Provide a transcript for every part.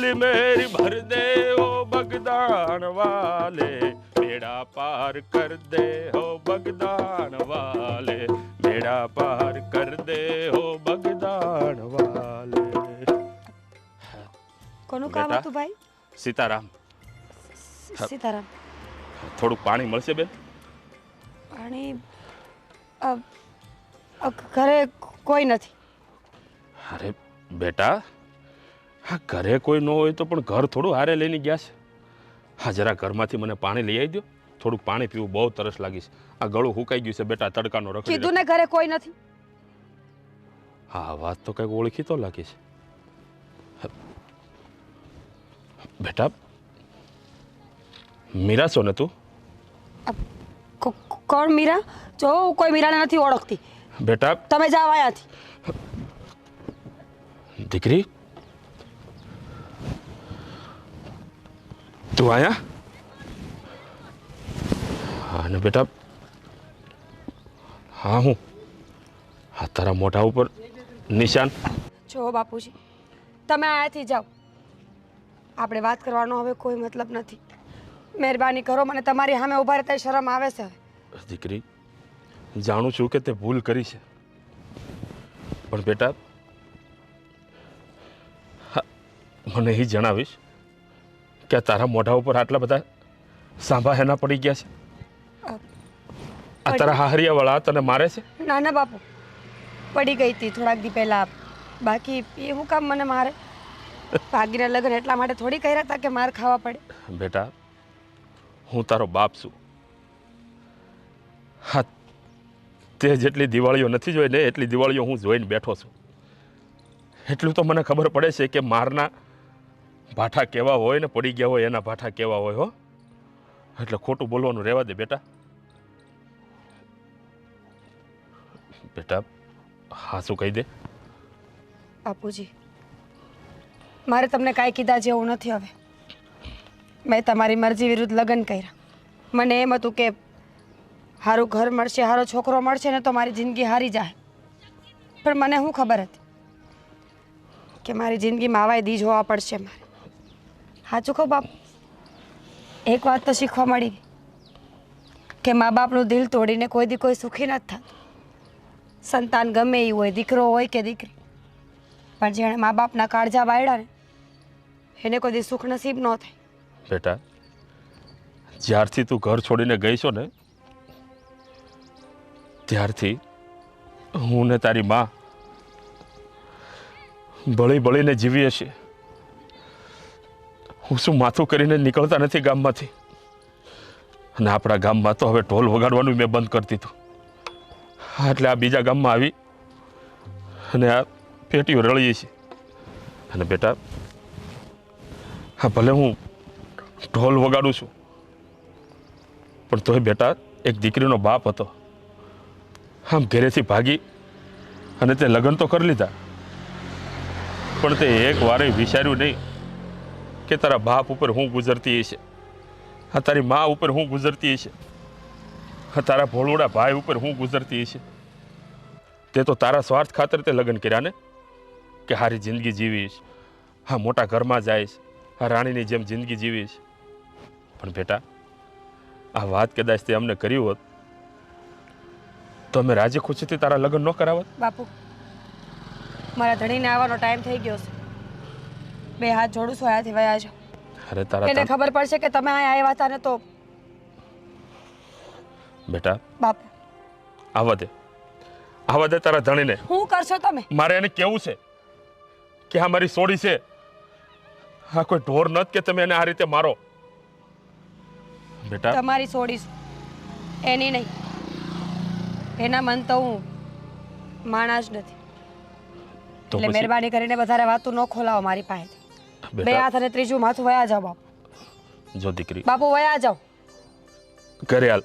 झोली मेरी भर दे ओ बगदान वाले, बेड़ा पार कर दे हो बगदान वाले, बेड़ा पार कर दे हो बगदान वाले। કોનું કામ હતું ભાઈ? સીતારામ. સીતારામ. થોડુંક પાણી મળશે બેન? પાણી ઘરે કોઈ નથી. અરે બેટા, હા ઘરે કોઈ ન હોય તો પણ ઘર થોડું હારે લઈને ગયા છે. હા જરા ઘરમાંથી મને પાણી લઈ આવી દો. થોડુંક પાણી પીવું, બહુ તરસ લાગી છે. આ ગળું હુકાઈ ગયું છે બેટા, તડકાનો રખડી. કીધું ને ઘરે કોઈ નથી. હા વાત તો કંઈક ઓળખી તો લાગી છે. બેટા મીરા છો ને તું? કોણ મીરા? જો હું કોઈ મીરાને નથી ઓળખતી. બેટા તમે જાઓ અહીંયાથી. દીકરી તું આયા? હા ને બેટા, હા હું હા તારા મોઢા ઉપર નિશાન. જો બાપુજી, તમે અહીંયાથી જાઓ. આપણે વાત કરવાનો હવે કોઈ મતલબ નથી. મહેરબાની કરો, મને તમારી સામે ઊભા રહેતા શરમ આવે છે. દીકરી જાણું છું કે તે ભૂલ કરી છે, પણ બેટા મને એ જણાવીશ કે તારા મોઢા ઉપર આટલા બધા સાંભા હેના પડી ગયા છે? આ તારા હાહરિયાવાળા તને મારે છે? ના ના બાપુ, પડી ગઈ હતી થોડાક દી પહેલા. બાકી એ હું કામ મને મારે? ભાગીના લગ્ન એટલા માટે થોડી કર્યા હતા કે માર ખાવા પડે. બેટા હું તારો બાપ છું. હા તે જેટલી દિવાળીઓ નથી જોઈ ને એટલી દિવાળીઓ હું જોઈને બેઠો છું. એટલું તો મને ખબર પડે છે કે મારના ભાઠા કેવા હોય ને પડી ગયા હોય એના ભાઠા કેવા હોય. હો એટલે ખોટું બોલવાનું રહેવા દે બેટા. બેટા હા શું કહી દે. બાપુજી, મારે તમને કાંઈ કીધા જેવું નથી. હવે મેં તમારી મરજી વિરુદ્ધ લગ્ન કર્યા. મને એમ હતું કે સારું ઘર મળશે, સારો છોકરો મળશે ને તો મારી જિંદગી હારી જાય. પણ મને શું ખબર હતી કે મારી જિંદગીમાં આવાય દી જોવા પડશે મારે. સાચું કહું બાપ, એક વાત તો શીખવા મળી કે મા બાપનું દિલ તોડીને કોઈ દી કોઈ સુખી નથી થતું. સંતાન ગમે એ હોય, દીકરો હોય કે દીકરી, પણ જેણે મા બાપના કાળજા વાળ્યા ને એને કોઈ દી સુખ નસીબ ન થાય. બેટા જ્યારથી તું ઘર છોડીને ગઈ છો ને ત્યારથી હું ને તારી માં બળી બળીને જીવીએ છીએ. હું શું માથું કરીને નીકળતા નથી ગામમાંથી? અને આપણા ગામમાં તો હવે ઢોલ વગાડવાનું મેં બંધ કરી દીધું. એટલે આ બીજા ગામમાં આવી અને આ પેટીઓ રળીએ છીએ. અને બેટા હા ભલે હું ઢોલ વગાડું છું, પણ તોય બેટા એક દીકરીનો બાપ હતો. આમ ઘરેથી ભાગી અને તે લગ્ન તો કરી લીધા, પણ તે એક વારે વિચાર્યું નહીં કે તારા બાપ ઉપર હું ગુજરતી હશે, હા તારી મા ઉપર હું ગુજરતી હશે, હા તારા ભોળુડા ભાઈ ઉપર હું ગુજરતી હશે. તે તો તારા સ્વાર્થ ખાતર તે લગ્ન કર્યા ને કે હારી જિંદગી જીવીશ, હા મોટા ઘરમાં જઈશ, હા રાણીની જેમ જિંદગી જીવીશ. પણ બેટા આ વાત કદાચ તે અમને કર્યું હોત તો અમે રાજી ખુશીથી તારા લગ્ન ન કરાવત. બાપુ, મારા ધણીને આવવાનો ટાઈમ થઈ ગયો છે. બે હાથ જોડું છું, અહીંયાથી વયા જાઓ. અરે તારા એને ખબર પડશે કે તમે અહીંયા આવ્યા હતા ને તો. બેટા બાપુ આવા દે તારા ધણીને. શું કરશો તમે? મારે એને કેવું છે કે આ મારી સોડી છે, હા કોઈ ઢોર નત કે તમે એને આ રીતે મારો. બેટા તમારી છોડીશ, એની નહીં. એના મન તો હું માણસ નથી. એટલે મહેરબાની કરીને વધારે વાતું ન ખોલાવો મારી પાસે. બે હાથ અને ત્રીજું માથું વયા જાઓ બાપુ. જો દીકરી બાપુ વયા જાઓ ઘરે હાલ.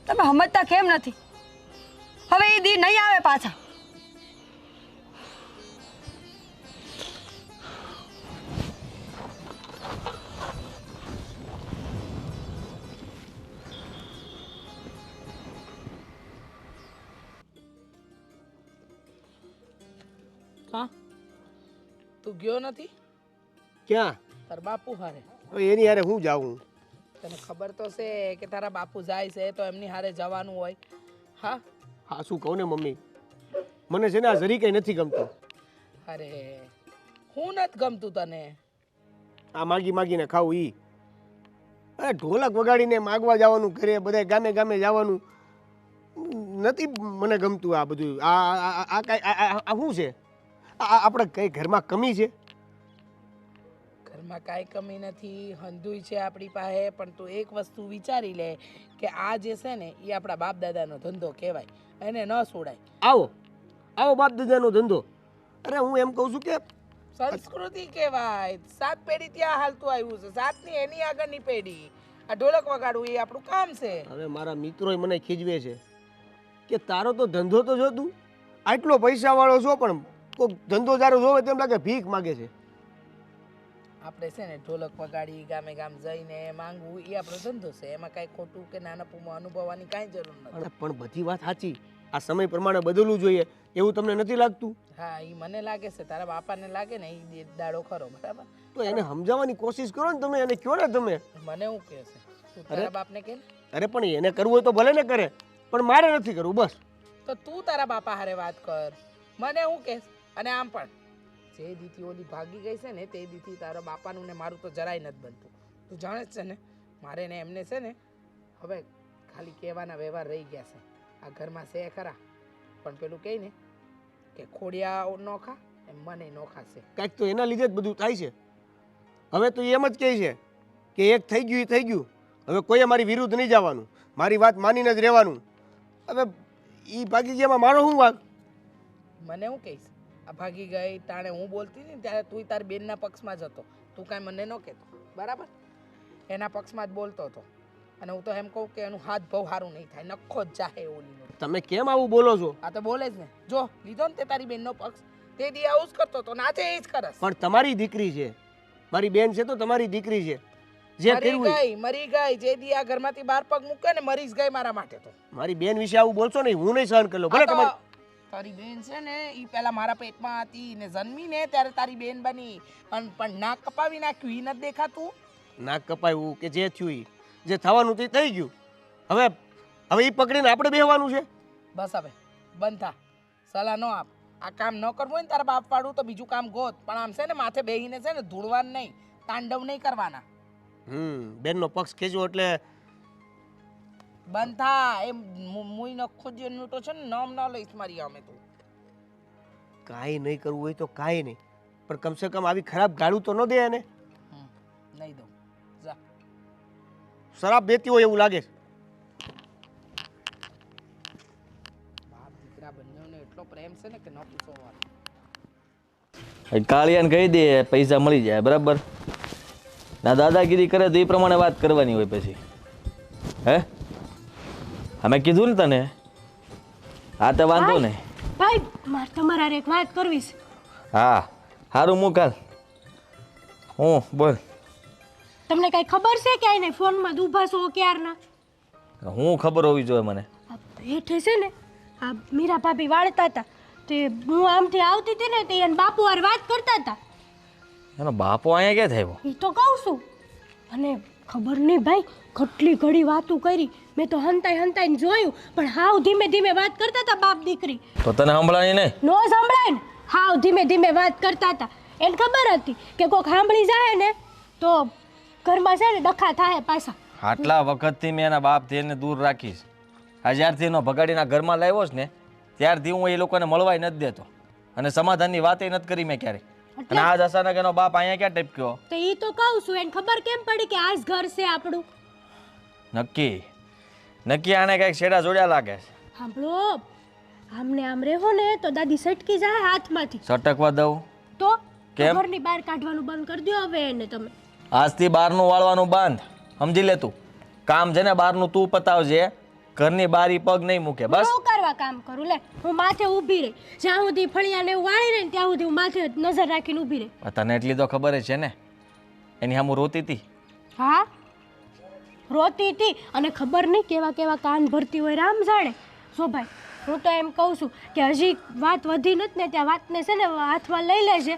તમે સમજતા કેમ નથી? હવે એ દી નહીં આવે પાછા. તું ગયો નથી ક્યાં? તાર બાપુ હારે? હવે એની હારે હું જાઉં? તને ખબર તો છે કે તારા બાપુ જાય છે તો એમની હારે જવાનું હોય. હા હા શું કહું ને મમ્મી, મને છે ને આ જરી કંઈ નથી ગમતું. અરે હું નથી ગમતું તને? આ માગી માગીને ખાવું ઈ. અરે ઢોલક વગાડીને માગવા જવાનું, ઘરે બધા ગામે ગામે જવાનું નથી મને ગમતું. આ બધું આ શું છે? આપણે કઈ ઘરમાં કમી છે? ઘરમાં કાંઈ કમી નથી, હંધુય છે આપણી પાસે. પણ તું એક વસ્તુ વિચારી લે કે આ જે છે ને એ આપણા બાપ દાદાનો ધંધો કહેવાય, એને ન છોડાય. આવો આવો બાપ દાદાનો ધંધો. અરે હું એમ કહું છું કે સંસ્કૃતિ કહેવાય. 7 પેઢી ત્યાં હાલતું આવ્યું છે, 7ની એની આગળની પેઢી. આ ઢોલક વગાડવું એ આપણું કામ છે. હવે મારા મિત્રોય મને ખીજવે છે કે તારો તો ધંધો તો જો તું આટલો પૈસાવાળો છો પણ કોઈક ધંધો તારો જોવે તેમ લાગે ભીખ માગે છે. આપણે છે ને ઢોલક વગાડી ગામે ગામ જઈને માંગવું એ આપણો ધંધો છે. એમાં કાંઈ ખોટું કે નાના પૂમાં અનુભવવાની કાંઈ જરૂર નથી. પણ બધી વાત સાચી, આ સમય પ્રમાણે બદલવું જોઈએ એવું તમને નથી લાગતું? હા એ મને લાગે છે, તારા બાપાને લાગે ને એ દાડો ખરો, બરાબર? તો એને સમજાવવાની કોશિશ કરો ને તમે, એને કહો ને તમે. મને એવું કહે છે તું તારા બાપને કે. અરે પણ એને કરવું હોય તો ભલે ને કરે, પણ મારે નથી કરવું બસ. તો તું તારા બાપા હારે વાત કર, મને હું કહેશ. અને આમ પણ જે દીથી ઓલી ભાગી ગઈ છે ને તે દીથી તારા બાપાનું ને મારું તો જરાય નથી બનતું. તું જાણે જ છે ને મારે ને એમને છે ને હવે ખાલી કહેવાના વ્યવહાર રહી ગયા છે. આ ઘરમાં છે ખરા, પણ પેલું કહે ને કે ખોડિયા નોખા એમ મને નોખા છે. કાંઈક તો એના લીધે જ બધું થાય છે. હવે તો એમ જ કહે છે કે એક થઈ ગયું એ થઈ ગયું, હવે કોઈએ મારી વિરુદ્ધ નહીં જવાનું, મારી વાત માનીને જ રહેવાનું. હવે એ ભાગી ગયામાં મારો શું વાંક? મને હું કહીશ આ ભાગી ગઈ તાણે હું બોલતી હતી ને ત્યારે તું તારી બેનના પક્ષમાં જ હતો. તું કાંઈ મને ન કહેતો, બરાબર? એના પક્ષમાં જ બોલતો હતો. અને હું તો એમ કહું કે એનું હાથ બહુ સારું નહીં થાય, નખો જ જાહે ઓલીનો. તમે કેમ આવું બોલો છો? આ તો બોલે જ ને. જો લીધો ને તે તારી બેનનો પક્ષ, તે દી આવું જ કરતો હતો, નાચે એ જ કરસ. પણ તમારી દીકરી છે, મારી બેન છે તો તમારી દીકરી છે. જે મરી ગઈ જે દી આ ઘરમાંથી બહાર પગ મૂકે ને મરી જ ગઈ મારા માટે. તો મારી બેન વિશે આવું બોલશો નહીં, હું નહીં સહન કરી લઉં. ભલે તમારી તારી બેન છે ને એ પેલા મારા પેટમાં હતી ને જન્મી ને ત્યારે તારી બેન બની, પણ નાક કપાવી નાખ્યું એ નથી દેખાતું? નાક કપાયું કે જે થયું ઈ, જે થવાનું તે થઈ ગયું. હવે હવે એ પકડીને આપણે બેહવાનું છે? બસ હવે બંધ થા, સલાહ ન આપ. આ કામ ન કરવું હોય ને તારા બાપ વાળું તો બીજું કામ ગોત. પણ આમ છે ને માથે બેહીને છે ને ધૂળવાનું નહીં, તાંડવ નહીં કરવાના. બેનનો પક્ષ ખેંચવો એટલે બંધ થા. એ મુઈ નખો જેનું તો છે ને નામ ન લઈશ મારી અમે તો. કાંઈ નહીં કરવું હોય તો કાંઈ નહીં, પણ કમસે કમ આવી ખરાબ ગાળું તો ન દે એને. નહીં દઉં. જા. શરાબ દેતી હોય એવું લાગે છે. બાપ દીકરા બંનેને એટલો પ્રેમ છે ને કે ન પૂછો વાત. કાળિયાને કહી દે પૈસા મળી જાય, બરાબર? ના દાદાગીરી કરે તો એ પ્રમાણે વાત કરવાની હોય પછી. હે અમે કીધું ને તને. હા તો વાંધો નહીં. ભાઈ મારે તમારા એક વાત કરવી છે. હા સારું મુકાલ. હું બોલ. તમને કઈ ખબર છે કે આને ફોનમાં ઊભા છો ક્યારના? હું ખબર હોવી જોઈએ મને. આ હેઠે છે ને આ મીરા ભાભી વાળતા હતા, તે હું આમથી આવતી હતી ને તે એના બાપુ હારે વાત કરતા હતા. એનો બાપો અહીંયા ક્યાં થયો? એ તો કહું છું. અને ખબર નહીં ભાઈ કેટલી ઘડી વાતું કરી, મેં તો હંતાઈ હંતાઈને જોયું, પણ હાવ ધીમે ધીમે વાત કરતા હતા બાપ દીકરી. તો તને સંભળાય નહીં? નો સંભળાય ને, હાવ ધીમે ધીમે વાત કરતા હતા. એને ખબર હતી કે કોઈક સાંભળી જાય ને તો ઘરમાં છે ને ડખા થાય પાછા. આટલા વખતથી મેં એના બાપથી એને દૂર રાખીશ. આ જ્યારથી એનો ભગાડીના ઘરમાં લાવ્યો છે ને ત્યારથી હું એ લોકોને મળવાય નથી દેતો, અને સમાધાનની વાતે નથી કરી મેં ક્યારે. અને આજ અચાનક એનો બાપ અહીંયા ક્યાં ટપક્યો? તો એ તો કહું છું, એને ખબર કેમ પડી કે આજ ઘર છે આપણું? નક્કી આને કઈક છેડા જોડ્યા લાગે છે. સાંભળો, આમને આમ રહેવો ને તો દાદી સટકી જાય હાથમાંથી. સટકવા દઉં તો કેમ? ઘરની બહાર કાઢવાનું બંધ કરી દો હવે એને તમે. આજથી બહારનું વાળવાનું બંધ, સમજી લે તું. કામ છે ને બહારનું તું પતાવજે, ઘરની બારી પગ નહીં મૂકે બસ. હું કરવા કામ કરું લે, હું માથે ઊભી રહી. જ્યાં સુધી ફળિયાને એવું વાળી રહે ને ત્યાં સુધી હું માથે નજર રાખીને ઊભી રહી. તને એટલી તો ખબર જ છે ને એની સામું રોતી હતી. હા રોતી હતી, અને ખબર નહીં કેવા કેવા કાન ભરતી હોય રામ જાણે. જો ભાઈ હું તો એમ કહું છું કે હજી વાત વધી નથી ને ત્યાં વાતને છે ને હાથમાં લઈ લેજે,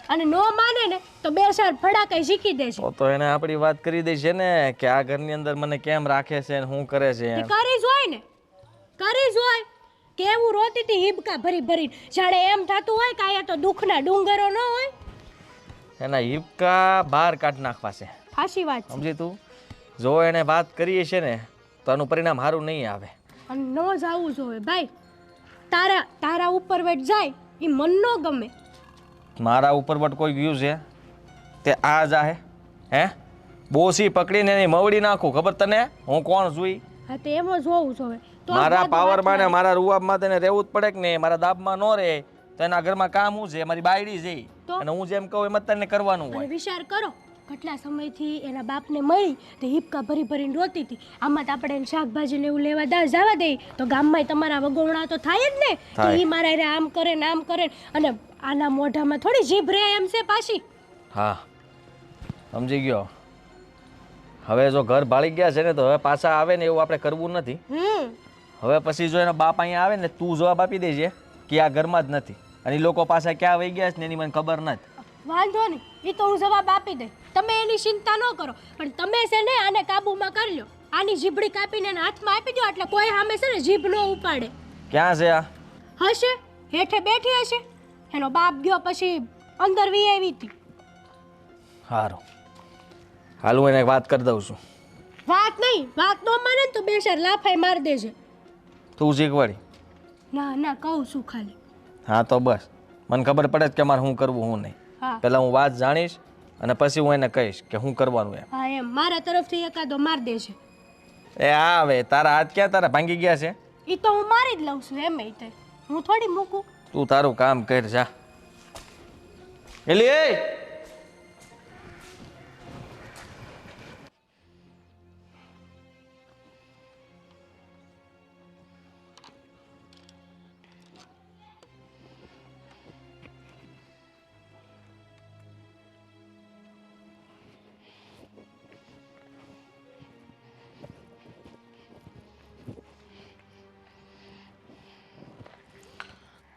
અને નો માને ને તો બે ચાર ફડાકાઈ શીખી દેશે. તો એને આપણી વાત કરી દઈ છે ને કે આ ઘરની અંદર મને કેમ રાખે છે ને શું કરે છે તે એમ. કરી જોય ને, કરી જોય. કેવું રોતી હતી હિબકા ભરી ભરીને, જાણે એમ થતું હોય કે અહીંયા તો દુઃખના ડુંગરો ન હોય. એના હિપકા બહાર કાઢ નાખવા છે, સાચી વાત છે. સમજી તું? જો એને વાત કરીએ છે ને તો આનું પરિણામ સારું નહીં આવે. અને ન જાવું જોઈએ ભાઈ. તારા ઉપર વેટ જાય એ મન ન ગમે. મારા ઉપર બટ કોઈ ગયું છે તે આ જાહે હે બોસી પકડીને એની મવડી નાખું, ખબર તને હું કોણ છું? હા તો એમ જ હોવું જોઈએ. તો જ મારા બધું પાવરમાં ને વાત મારા રૂઆબમાં તેને રહેવું જ પડે કે નહીં? મારા દાબમાં ન રહે તો એના ઘરમાં કામ શું છે? મારી બાયડી છે તો? અને હું જેમ કહું એમ જ તને કરવાનું અને હોય. વિચાર કરો કેટલા સમયથી એના બાપને મળી તે હિપકા ભરી ભરીને રોતી હતી. આમાં તો આપણે એને શાકભાજી ને એવું લેવા જવા દઈએ તો ગામમાં તમારા વગોવણા તો થાય જ ને કે થાય. ઈ મારા હારે આમ કરે ને આમ કરે ને. અને આના મોઢામાં થોડી જીભ રહે એમ છે પાછી. હા સમજી ગયો. હવે જો ઘર ભાળી ગયા છે ને તો હવે પાછા આવે ને એવું આપણે કરવું નથી. હવે પછી જો એનો બાપ અહીંયા આવે ને તું જવાબ આપી દેજે કે આ ઘરમાં જ નથી અને એ લોકો પાછા ક્યાં વહી ગયા છે ને એની મને ખબર નથી. વાંધો નહીં, એ તો હું જવાબ આપી દઈ. તમે એની ચિંતા ન કરો, પણ તમે છે ને આને કાબૂમાં કરી લો. આની જીભડી કાપીને એના હાથમાં આપી દો એટલે કોઈ સામે છે ને જીભ ન ઉપાડે. ક્યાં છે આ? હશે હેઠે બેઠી હશે. એનો બાપ ગયો પછી અંદર વી આવી હતી. સારું હાલ હું એને એક વાત કરી દઉં છું. વાત નહીં, વાત ન માને ને તો બે ચાર લાફાઈ માર દેજે. તું શીખવાડી. ના ના કહું છું ખાલી. હા તો બસ મને ખબર પડે જ કે મારે શું કરવું શું નહીં. હા પહેલા હું વાત જાણીશ અને પછી હું એને કહીશ કે શું કરવાનું એમ. હા એમ મારા તરફથી એકાદો માર દેજે. એ હા હવે તારા હાથ ક્યાં તારા ભાંગી ગયા છે? એ તો હું મારી જ લઉં છું એમ તે. હું થોડી મૂકું. તું તારું કામ કર જા. એલી એ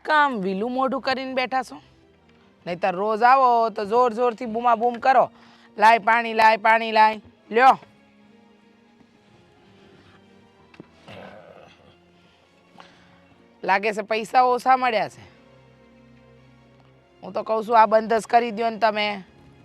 કામ વિલું મોઢું કરીને બેઠા છો? નહીંતર રોજ આવો તો જોર જોરથી બૂમા બૂમ કરો, લાય પાણી લાય પાણી લાય. લ્યો લાગે છે પૈસા ઓછા મળ્યા છે. હું તો કહું છું આ બંધ જ કરી દો ને તમે.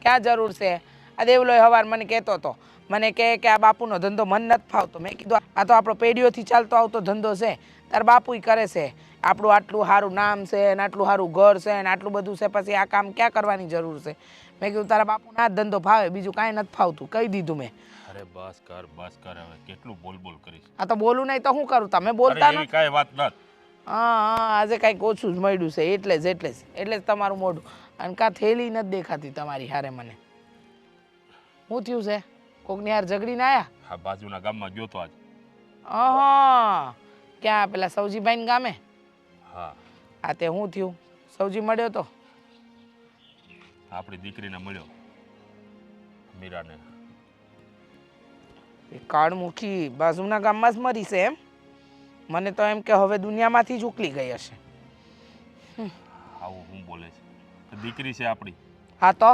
ક્યાં જરૂર છે? આ દેવલોય હવાર મને કહેતો હતો, મને કહે કે આ બાપુનો ધંધો મન નથી ફાવતો. મેં કીધું આ તો આપણો પેઢીઓથી ચાલતો આવતો ધંધો છે, તાર બાપુય કરે છે. આપણું આટલું સારું નામ છે ને આટલું સારું ઘર છે ને આટલું બધું છે, પછી આ કામ ક્યાં કરવાની જરૂર છે? મેં કીધું તારા બાપુને આ જ ધંધો ફાવે, બીજું કાંઈ નથી ફાવતું. કહી દીધું મેં. અરે બસ કર હવે કેટલું બોલ બોલ કરીશ. આ તો બોલું નહીં તો શું કરું? તમે બોલતા અરે એવી નથી. કાંઈ વાત નથી. હા આજે કાંઈક ઓછું જ મળ્યું છે એટલે જ તમારું મોઢું. અને કાં થેલી નથી દેખાતી તમારી હારે મને. શું થયું છે? કોકની હાર ઝઘડીને આયા? હા બાજુના ગામમાં ગયો તો આજ. હા ક્યાં પેલા સૌજીભાઈ ગામે? હા આ તે શું થયું? સૌજી મળ્યો તો? આપણી દીકરીને મળ્યો મીરાને. એ કાળમુખી બાજુના ગામમાં જ મરી છે એમ? મને તો એમ કે હવે દુનિયામાંથી જ ઉકલી ગઈ હશે. આવું હું બોલે છે? દીકરી છે આપણી. હા તો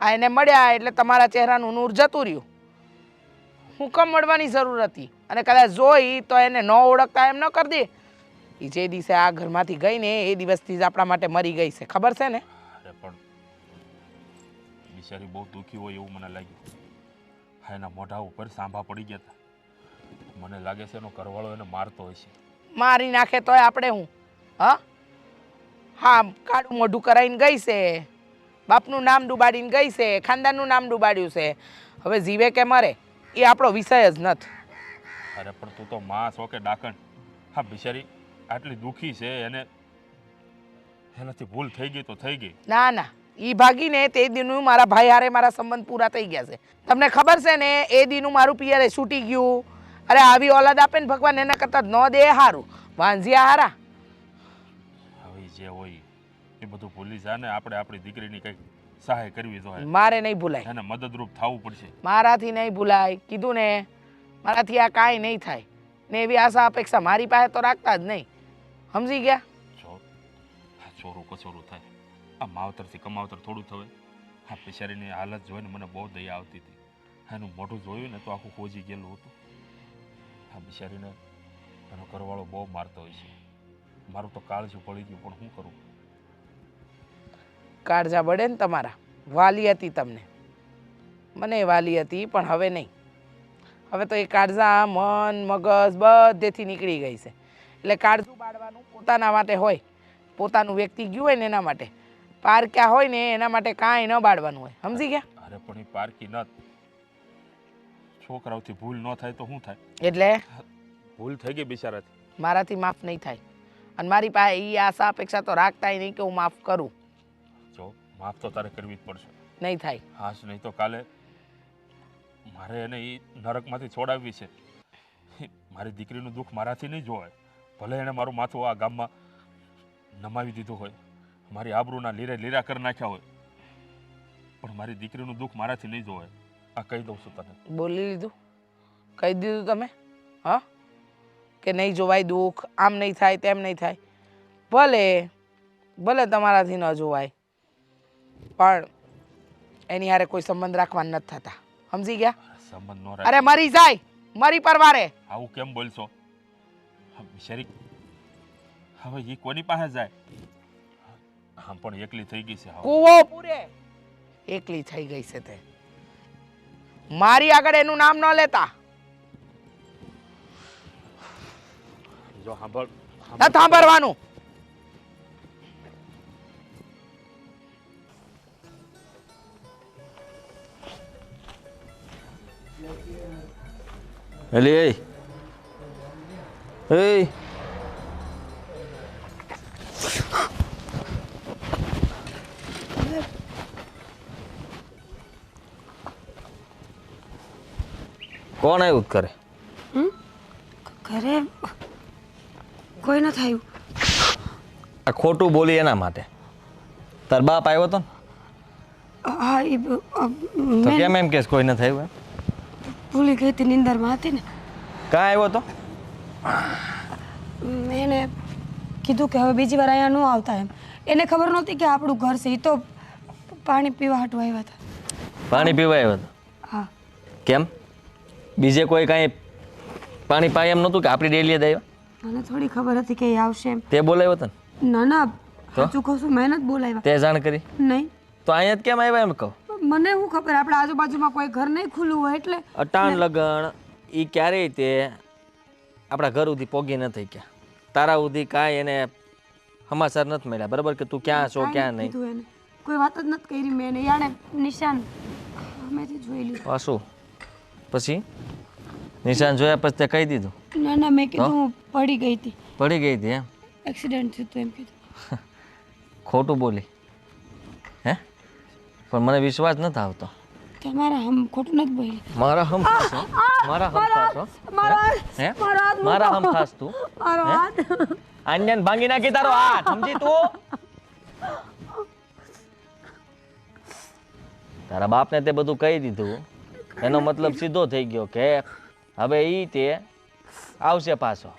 આ એને મળ્યા એટલે તમારા ચહેરાનું નૂર જતું રહ્યું. હું કેમ મળવાની જરૂર હતી? અને કદાચ જોઈ તો એને ન ઓળખતા એમ ન કરી દે. એ જે દિવસે આ ઘરમાંથી ગઈ ને એ દિવસથી જ આપણા માટે મરી ગઈ છે, ખબર છે ને? અરે પણ બિચારી બહુ દુઃખી હોય એવું મને લાગ્યું. હા એના મોઢા ઉપર સાંભા પડી ગયા હતા. મને લાગે છે એનો ઘરવાળો એને મારતો હશે. મારી નાખે તોય આપણે હું હા કાળું મોઢું કરાવીને ગઈ છે, બાપનું નામ ડૂબાડીને ગઈ છે, ખાનદાનનું નામ ડૂબાડ્યું છે. હવે જીવે કે મરે એ આપણો વિષય જ નથી. અરે પણ તું તો માં છો કે ડાકણ? હા બિચારી આટલી દુઃખી છે, એનાથી ભૂલ થઈ ગઈ તો થઈ ગઈ. ના ના એ ભાગીને તે દીનું મારા ભાઈ હારે મારા સંબંધ પૂરા થઈ ગયા છે. તમને ખબર છે ને એ દીનું મારું પિયરે છૂટી ગયું. અરે આવી ઓલાદ આપે ને ભગવાન એના કરતાં ન દે સારું. વાંઝિયા હારા. હવે જે હોય એ બધું ભૂલી જા ને. આપણે આપણી દીકરીની કંઈક સહાય કરવી જોઈએ. મારે નહીં ભૂલાય. એને મદદરૂપ થવું પડશે. મારાથી નહીં ભૂલાય. કીધું ને મારાથી આ કાંઈ નહીં થાય ને એવી આશા અપેક્ષા મારી પાસે તો રાખતા જ નહીં. સમજી ગયા? જો આ ચોરું કચોરું થાય આ માવતરથી કમાવતર થોડું થવે. આ બિચારીની હાલત જોઈને મને બહુ દયા આવતી હતી. એનું મોઢું જોયું ને તો આખું ખોજી ગયેલું હતું. આ બિચારીને એનો ઘરવાળો બહુ મારતો હોય છે. મારું તો કાળજું પડી ગયું, પણ શું કરું? કાળજા બળે ને તમારા. વાલી હતી તમને, મને વાલી હતી, પણ હવે નહીં. હવે તો એ કાળજા મન મગજ બધેથી નીકળી ગઈ છે. એટલે કાળજું બાળવાનું પોતાના માટે હોય, પોતાનું વ્યક્તિ ગયું હોય ને એના માટે. પારક્યા હોય ને એના માટે કાંઈ ન બાળવાનું હોય, સમજી ગયા? અરે પણ એ પારકી ન છોકરાઓથી ભૂલ ન થાય તો શું થાય? એટલે ભૂલ થઈ ગઈ બિચારાથી. મારાથી માફ નહીં થાય. અને મારી પાસે એ આશા અપેક્ષા તો રાખતાય નહીં કે હું માફ કરું. જો માફ તો તારે કરવી જ પડશે. નહીં થાય. હાશ, નહીં તો કાલે મારે એને એ નરકમાંથી છોડાવવી છે. મારી દીકરીનું દુઃખ મારાથી નહીં જોવાય. ભલે એણે મારું માથું આ ગામમાં નમાવી દીધું હોય, મારી આબરૂના લીરા કરી નાખ્યા હોય, પણ મારી દીકરીનું દુઃખ મારાથી નહીં જોવાય. આ કહી દઉં છું તને. બોલી લીધું, કહી દીધું તમે. હા, કે નહીં જોવાય દુઃખ, આમ નહીં થાય તેમ નહીં થાય. ભલે ભલે તમારાથી ન જોવાય, પણ એની હારે કોઈ સંબંધ રાખવાના નથી થતા, સમજી ગયા? સંબંધ નો અરે મરી જાય, મરી પરવારે. આવું કેમ બોલશો? બિચારી હવે એ કોની પાસે જાય? આમ પણ એકલી થઈ ગઈ છે. કૂવો પૂરે એકલી થઈ ગઈ છે તે. મારી આગળ એનું નામ ન લેતા. જો સાંભળ, ન સાંભળવાનું. એલી એ કોણ આવ્યું કરે? ઘરે કોઈ ન થયું. આ ખોટું બોલી એના માટે. તાર બાપ આવ્યો તો ને? હા, એ તો કેમ એમ કેસ કોઈ ન થયું? એમ ભૂલી ગઈ હતી, નિંદરમાં હતી ને. કાં આવ્યો તો? એને કીધું કે હવે બીજી વાર અહીંયા ન આવતા એમ. એને ખબર નહોતી કે આપણું ઘર છે. એ તો પાણી પીવા હાટું આવ્યા હતા. પાણી પીવા આવ્યો તો? હા. કેમ? બીજે કોઈ કાંઈ પાણી પાય એમ નહોતું કે આપણી ડેલીએ જ આવ્યા? મને થોડી ખબર હતી કે એ આવશે એમ. તે બોલાવ્યો તને? ના ના, સાચું કહું છું, મહેનત બોલાવ્યા. તે જાણ કરી? નહીં. તો અહીંયા જ કેમ આવ્યા એમ કહું? મને શું ખબર, આપણા આજુબાજુમાં કોઈ ઘર નહીં ખુલ્લું હોય એટલે. અટાણ લગણ એ ક્યારેય તે આપણા ઘર સુધી પોગી નથી ગયા. તારા સુધી કાંઈ એને સમાચાર નથી મળ્યા, બરાબર? કે તું ક્યાં છો ક્યાં નહીં. કીધું એને કોઈ વાત જ નથી કરી મેં. યાણે નિશાન અમેથી જોઈ લીધું. પાછું પછી નિશાન જોયા પછી તે કહી દીધું? ના ના, મેં કીધું હું પડી ગઈ હતી. પડી ગઈ હતી એમ? એક્સિડન્ટ થયું હતું એમ કીધું. ખોટું બોલી હે? પણ મને વિશ્વાસ નથી આવતો. તમારા હમ ખોટું નથી બોલી. મારા હમ ખાસ હો? મારા હમ ખાસ હો? હે? મારા હમ ખાસ તું? આન્યન ભાંગી નાખી તારો હાથ, સમજી તું? તારા બાપને તે બધું કહી દીધું, એનો મતલબ સીધો થઈ ગયો કે હવે ઈ તે આવશે પાછો,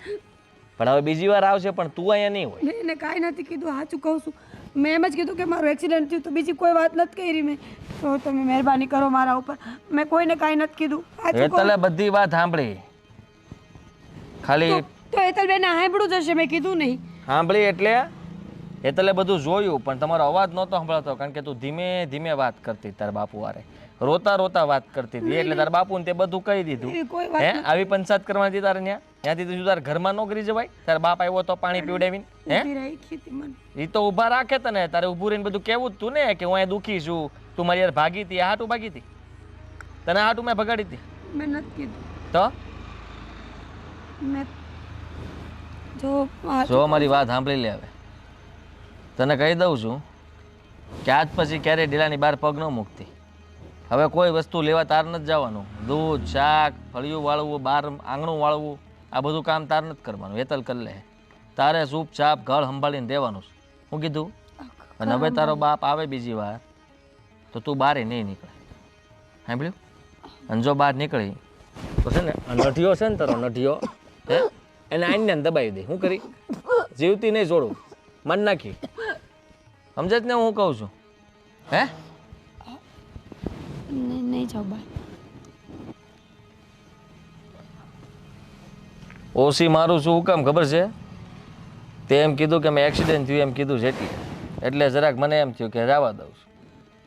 પણ હવે બીજી વાર આવશે, પણ તું અહીંયા નહીં હોય. મેં એને કાંઈ નથી કીધું, સાચું કહું છું. મેં એમ જ કીધું કે મારું એક્સિડન્ટ થયું, તો બીજી કોઈ વાત નથી કરી મેં. તો તમે મહેરબાની કરો મારા ઉપર. મેં કોઈને કાંઈ નથી કીધું. હેતલે બધી વાત સાંભળી, ખાલી તો હેતલબેને સાંભળ્યું જ હશે, મેં કીધું નહીં. સાંભળી એટલે હેતલે બધું જોયું, પણ તમારો અવાજ નહોતો સંભળાતો, કારણ કે તું ધીમે ધીમે વાત કરતી તારા બાપુ વારે, રોતા રોતા વાત કરતી હતી. એટલે તારા બાપુને તે બધું કહી દીધું. હે? આવી પંચાયત કરવાની તારે ત્યાંથી તું તારા ઘરમાં નોકરી જવાય? તારા બાપ આવ્યો તો પાણી પીવડાવીને? હે? એ તો ઊભા રાખે તને, તારે ઊભું રહીને બધું કેવું જ તું ને કે હું અહીંયા દુઃખી છું, તું મારી યાર ભાગી હતી. હાટું ભાગી હતી? તને હાટું મેં ભગાડી હતી? મેં નથી કીધું. તો મેં જો મારી વાત સાંભળી લે. હવે તને કહી દઉં છું કે આજ પછી ક્યારેય ઢીલાની બહાર પગ ન મૂકતી. હવે કોઈ વસ્તુ લેવા તાર નથી જવાનું. દૂધ, શાક, ફળિયું વાળવું, બહાર આંગણું વાળવું, આ બધું કામ તાર નથી કરવાનું. હેતલ કરી લે. તારે ચૂપચાપ ઘર સંભાળીને દેવાનું છે. હું કીધું? અને હવે તારો બાપ આવે બીજી વાર તો તું બહાર નહીં નીકળે, સાંભળ્યું? અને જો બહાર નીકળી તો છે ને નઠિયો છે ને તારો નઠિયો, હે, એને આઈને દબાવી દે. શું કરી? જીવતી નહીં છોડું, મન નાખી. સમજે જ ને હું કહું છું? હે નહીં જાઉં બા. ઓછી મારું શું કામ ખબર છે? તે એમ કીધું કે મેં એક્સિડન્ટ થયું એમ કીધું છે એટલે જરાક મને એમ થયું કે જવા દઉં છું.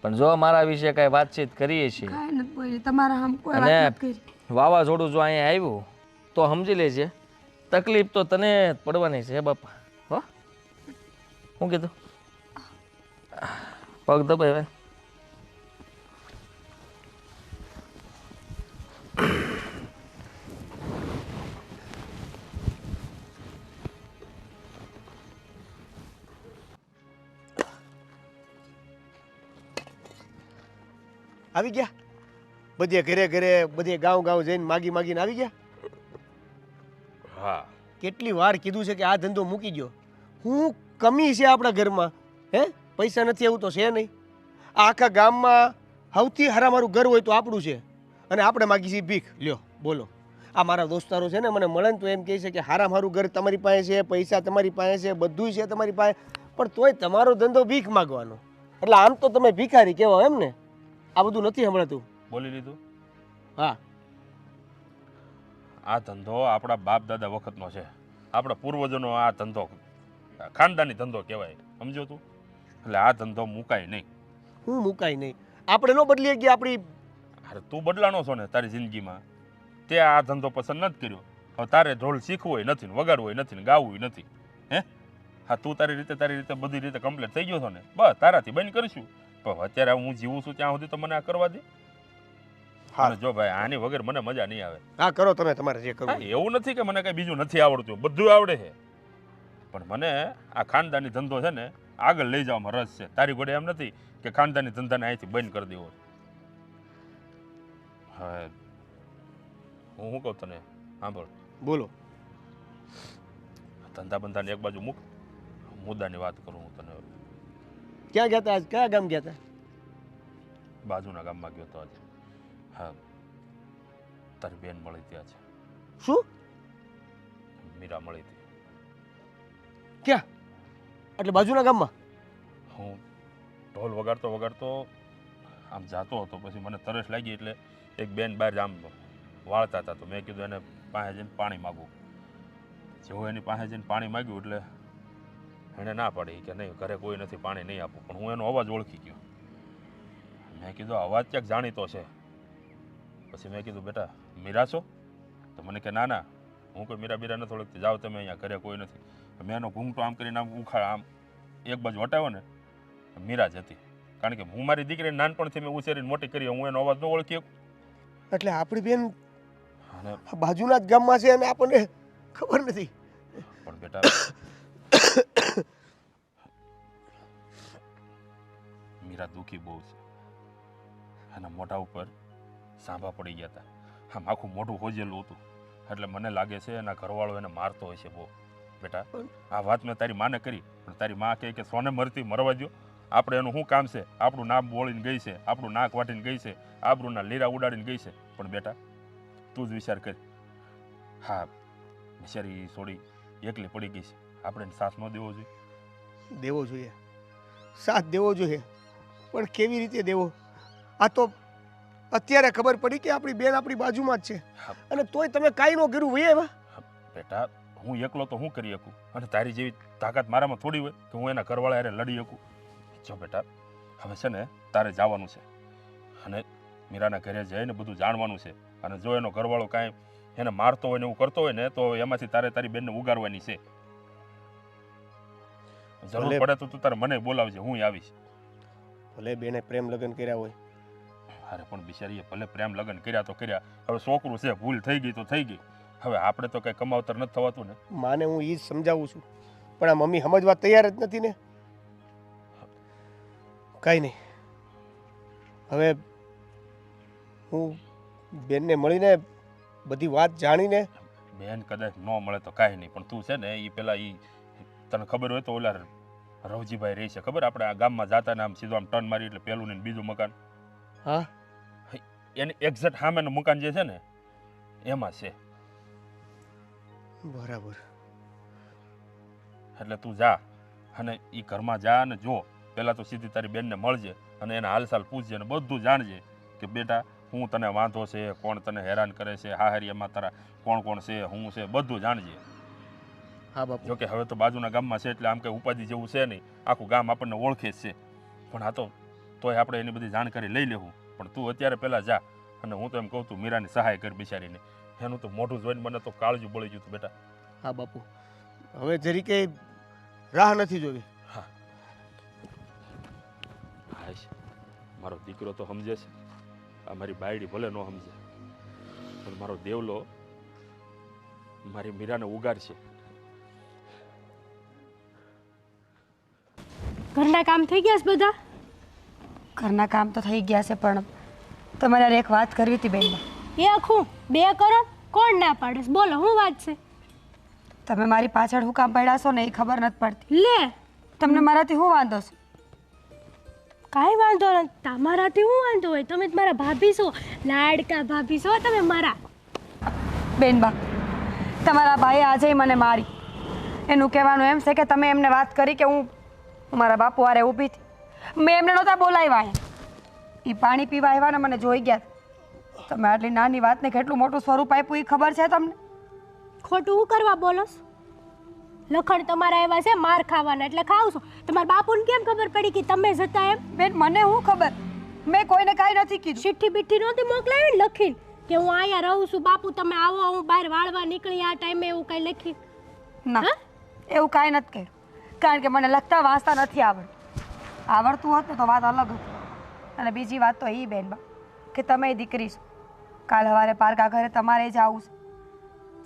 પણ જો મારા વિશે કાંઈ વાતચીત કરીએ છીએ કાંઈ નથી બોલી, તમારા આમ કોઈ વાત અને નથી કરી. વાવાઝોડું જો અહીંયા આવ્યું તો સમજી લેજે તકલીફ તો તને જ પડવાની છે બાપા. હો શું કીધું? પગ દબાય ભાઈ. આવી ગયા બધે ઘરે ઘરે બધે ગાંવ ગાંવ જઈને માગી માગીને આવી ગયા. હા કેટલી વાર કીધું છે કે આ ધંધો મૂકી ગયો. હું કમી છે આપણા ઘરમાં? હે પૈસા નથી એવું તો છે નહીં. આ આખા ગામમાં સૌથી હારામારું ઘર હોય તો આપણું છે અને આપણે માગી છીએ ભીખ. લ્યો બોલો. આ મારા દોસ્તારો છે ને મને મળે ને તો એમ કહે છે કે હારામારું ઘર તમારી પાસે છે, પૈસા તમારી પાસે છે, બધુંય છે તમારી પાસે, પણ તોય તમારો ધંધો ભીખ માગવાનો. એટલે આમ તો તમે ભિખારી કહેવાય એમ ને? આ બધું નથી સંભળાતું? બોલી લીધું. હા, આ ધંધો આપણા બાપ દાદા વખતનો છે. આપણા પૂર્વજોનો આ ધંધો ખાનદાની ધંધો કહેવાય, સમજો તું? એટલે આ ધંધો મુકાય નહીં. હું મુકાય નહીં? આપણે ન બદલી ગયા આપણી. અરે તું બદલાનો છો ને તારી જિંદગીમાં. તે આ ધંધો પસંદ નથી કર્યો. હવે તારે ઢોલ શીખવું નથી ને વગાડવું નથી ને ગાવું નથી. હે હા, તું તારી રીતે બધી રીતે કમ્પ્લીટ થઈ ગયો છો ને, બસ તારાથી બંધ કરીશું. પણ અત્યારે હું જીવું છું ત્યાં સુધી તો મને આ કરવા દે. હા જો ભાઈ આની વગર મને મજા નહીં આવે. હા, કરો તમે તમારે જે હા, કરવું. એવું નથી કે મને કઈ બીજું નથી આવડતું, બધું આવડે છે. પણ મને આ ખાનદાની ધંધો છે ને આગળ લઈ જવામાં રસ છે. તારી ઘોડે એમ નથી કે ખાનદાની ધંધાને અહીંથી બંધ કરી દેવો. હવે હું શું કહું તને, સાંભળ. બોલો. ધંધા બંધાને એક બાજુ મૂક, મુદ્દાની વાત કરું હું તને. ક્યાં ગયા હતા આજ? કયા ગામ ગયા હતા? બાજુના ગામમાં ગયો તો આજે. હા, તારી બેન મળી ત્યાં છે. શું? મીરા મળી હતી. ક્યાં? એટલે બાજુના ગામમાં? હું ઢોલ વગાડતો આમ જાતો હતો, પછી મને તરસ લાગી એટલે એક બેન બહાર આમ વાળતા હતા, તો મેં કીધું એને પાસે જઈને પાણી માગું. જેવું એની પાસે જઈને પાણી માગ્યું એટલે એણે ના પાડી કે નહીં, ઘરે કોઈ નથી, પાણી નહીં આપું. પણ હું એનો અવાજ ઓળખી ગયો. મેં કીધું અવાજ ક્યાંક જાણીતો છે. પછી મેં કીધું બેટા મીરા છો? તો મને કે ના ના, હું કોઈ મીરા બીરા નથી ઓળખતી, જાઓ તમે, અહીંયા ઘરે કોઈ નથી. મેં એનો ઘૂંઘટો આમ કરીને આમ આમ એક બાજુ હટાવ્યો ને, મીરા જ હતી. કારણ કે હું મારી દીકરીને નાનપણથી મેં ઉછેરીને મોટી કરી, હું એનો અવાજ ન ઓળખી શકું. એટલે આપણી બેન અને બાજુના જ ગામમાં છે અને આપણને ખબર નથી. પણ બેટા મીરા દુઃખી બહુ છે. એના મોઢા ઉપર સાંભા પડી ગયા હતા. આમ આખું મોઢું હોજેલું હતું. એટલે મને લાગે છે એના ઘરવાળો એને મારતો હોય છે બહુ. બેટા આ વાત મેં તારી માને કરી, પણ તારી માં કહે કે સોને મરતી મરવા દો. આપણે એનું શું કામ છે? આપણું નામ બોળીને ગઈ છે, આપણું નાક વાટીને ગઈ છે, આબરૂના લીરા ઉડાડીને ગઈ છે. પણ બેટા તું જ વિચાર કર. હા, બિચારી છોડી એકલી પડી ગઈ છે. આપણે એને સાથ ન દેવો જોઈએ? દેવો જોઈએ, સાથ દેવો જોઈએ, પણ કેવી રીતે દેવો? આ તો અત્યારે ખબર પડી કે આપણી બેન આપણી બાજુમાં જ છે અને તોય તમે કાંઈ ન કર્યું ભાઈ એવા. બેટા હું એકલો તો હું કરી શકું, અને તારી જેવી તાકાત મારામાં થોડી હોય કે હું એના ઘરવાળા હારે લડી શકું. જો બેટા હવે છે ને તારે જવાનું છે અને મીરાના ઘરે જઈને બધું જાણવાનું છે. અને જો એનો ઘરવાળો કાંઈ એને મારતો હોય ને એવું કરતો હોય ને, તો એમાંથી તારે તારી બેનને ઉગારવાની છે. જરૂર પડે તો તું તારે મને બોલાવજે, હું આવીશ. ભલે બેને પ્રેમ લગ્ન કર્યા હોય. અરે પણ બિચારીએ ભલે પ્રેમ લગ્ન કર્યા તો કર્યા, હવે છોકરું છે, ભૂલ થઈ ગઈ તો થઈ ગઈ. હવે આપણે તો કંઈ કમાવતર નથી થવાતું ને. માને હું એ જ સમજાવું છું, પણ આ મમ્મી સમજવા તૈયાર જ નથી ને. કાંઈ નહીં, હવે હું બેનને મળીને બધી વાત જાણીને. બેન કદાચ ન મળે તો કાંઈ નહીં, પણ તું છે ને એ પેલા એ તને ખબર હોય તો ઓલા રવજીભાઈ રહી છે ખબર, આપણે આ ગામમાં જાતા ને આમ સીધું આમ ટર્ન મારી એટલે પેલું ને બીજું મકાન. હા, એની એક્ઝેક્ટ સામેનું મકાન જે છે ને એમાં છે. બરાબર. એટલે તું જા અને એ ઘરમાં જા અને જો પહેલાં તો સીધી તારી બેનને મળજે અને એના હાલચાલ પૂછજે અને બધું જાણજે કે બેટા હું તને વાંધો છે, કોણ તને હેરાન કરે છે, હાહરિયામાં તારા કોણ કોણ છે, હું છે, બધું જાણજે. હા બાપુ. જોકે હવે તો બાજુના ગામમાં છે એટલે આમ કંઈ ઉપાધિ જેવું છે નહીં, આખું ગામ આપણને ઓળખે જ છે. પણ આ તોય આપણે એની બધી જાણકારી લઈ લેવું. પણ તું અત્યારે પહેલાં જા, અને હું તો એમ કહું તું મીરાની સહાય કર બિચારીને. એનું તો મોઢું જોઈને મને તો કાળજું બળી ગયું હતું બેટા. હા બાપુ, હવે જરી કે રાહ નથી જોવી. હા હાશ, મારો દીકરો તો સમજે છે, આ મારી બાયડી ભલે ન સમજે, પણ મારો દેવલો મારી મીરાને ઉગાડશે. ઘરના કામ થઈ ગયા છે બધા? ઘરના કામ તો થઈ ગયા છે, પણ તમારે યાર એક વાત કરવી હતી બેનબા. એ આખું 2 કરોડ કોણ ના પાડે છે? બોલો શું વાત છે? તમે મારી પાછળ હું કામ પડ્યા છો ને એ ખબર નથી પડતી. લે, તમને મારાથી શું વાંધો છે? કાંઈ વાંધો નથી. તમારાથી શું વાંધો હોય? તમે જ મારા ભાભી છો, લાડકા ભાભી છો તમે મારા. બેનબા, તમારા ભાઈએ આજે મને મારી. એનું કહેવાનું એમ છે કે તમે એમને વાત કરી કે હું મારા બાપુ હારે ઊભી હતી. મેં એમને નહોતા બોલાવ્યા અહીંયા. એ પાણી પીવા આવ્યા ને મને જોઈ ગયા. તમે આટલી નાની વાતને કેટલું મોટું સ્વરૂપ આપ્યું એ ખબર છે તમને? ખોટું હું કરવા બોલોસ? લખણ તમારા એવા છે માર ખાવાના એટલે ખાવ છો. તમારા બાપુને કેમ ખબર પડી કે તમે જતા એમ? બેન, મને શું ખબર? મેં કોઈને કાંઈ નથી કીધું. ચિઠ્ઠી બીઠ્ઠી નહોતી મોકલાવી ને લખીને કે હું અહીંયા રહું છું બાપુ, તમે આવો, હું બહાર વાળવા નીકળી આ ટાઈમે, એવું કંઈ લખી? ના, એવું કાંઈ નથી કર્યું. કારણ કે મને લખતા વાંચતા નથી આવડતું. આવડતું હોત ને તો વાત અલગ હતી. અને બીજી વાત તો એ બેનબા કે તમે દીકરી છો, કાલ સવારે પારકા ઘરે તમારે જ આવું છે.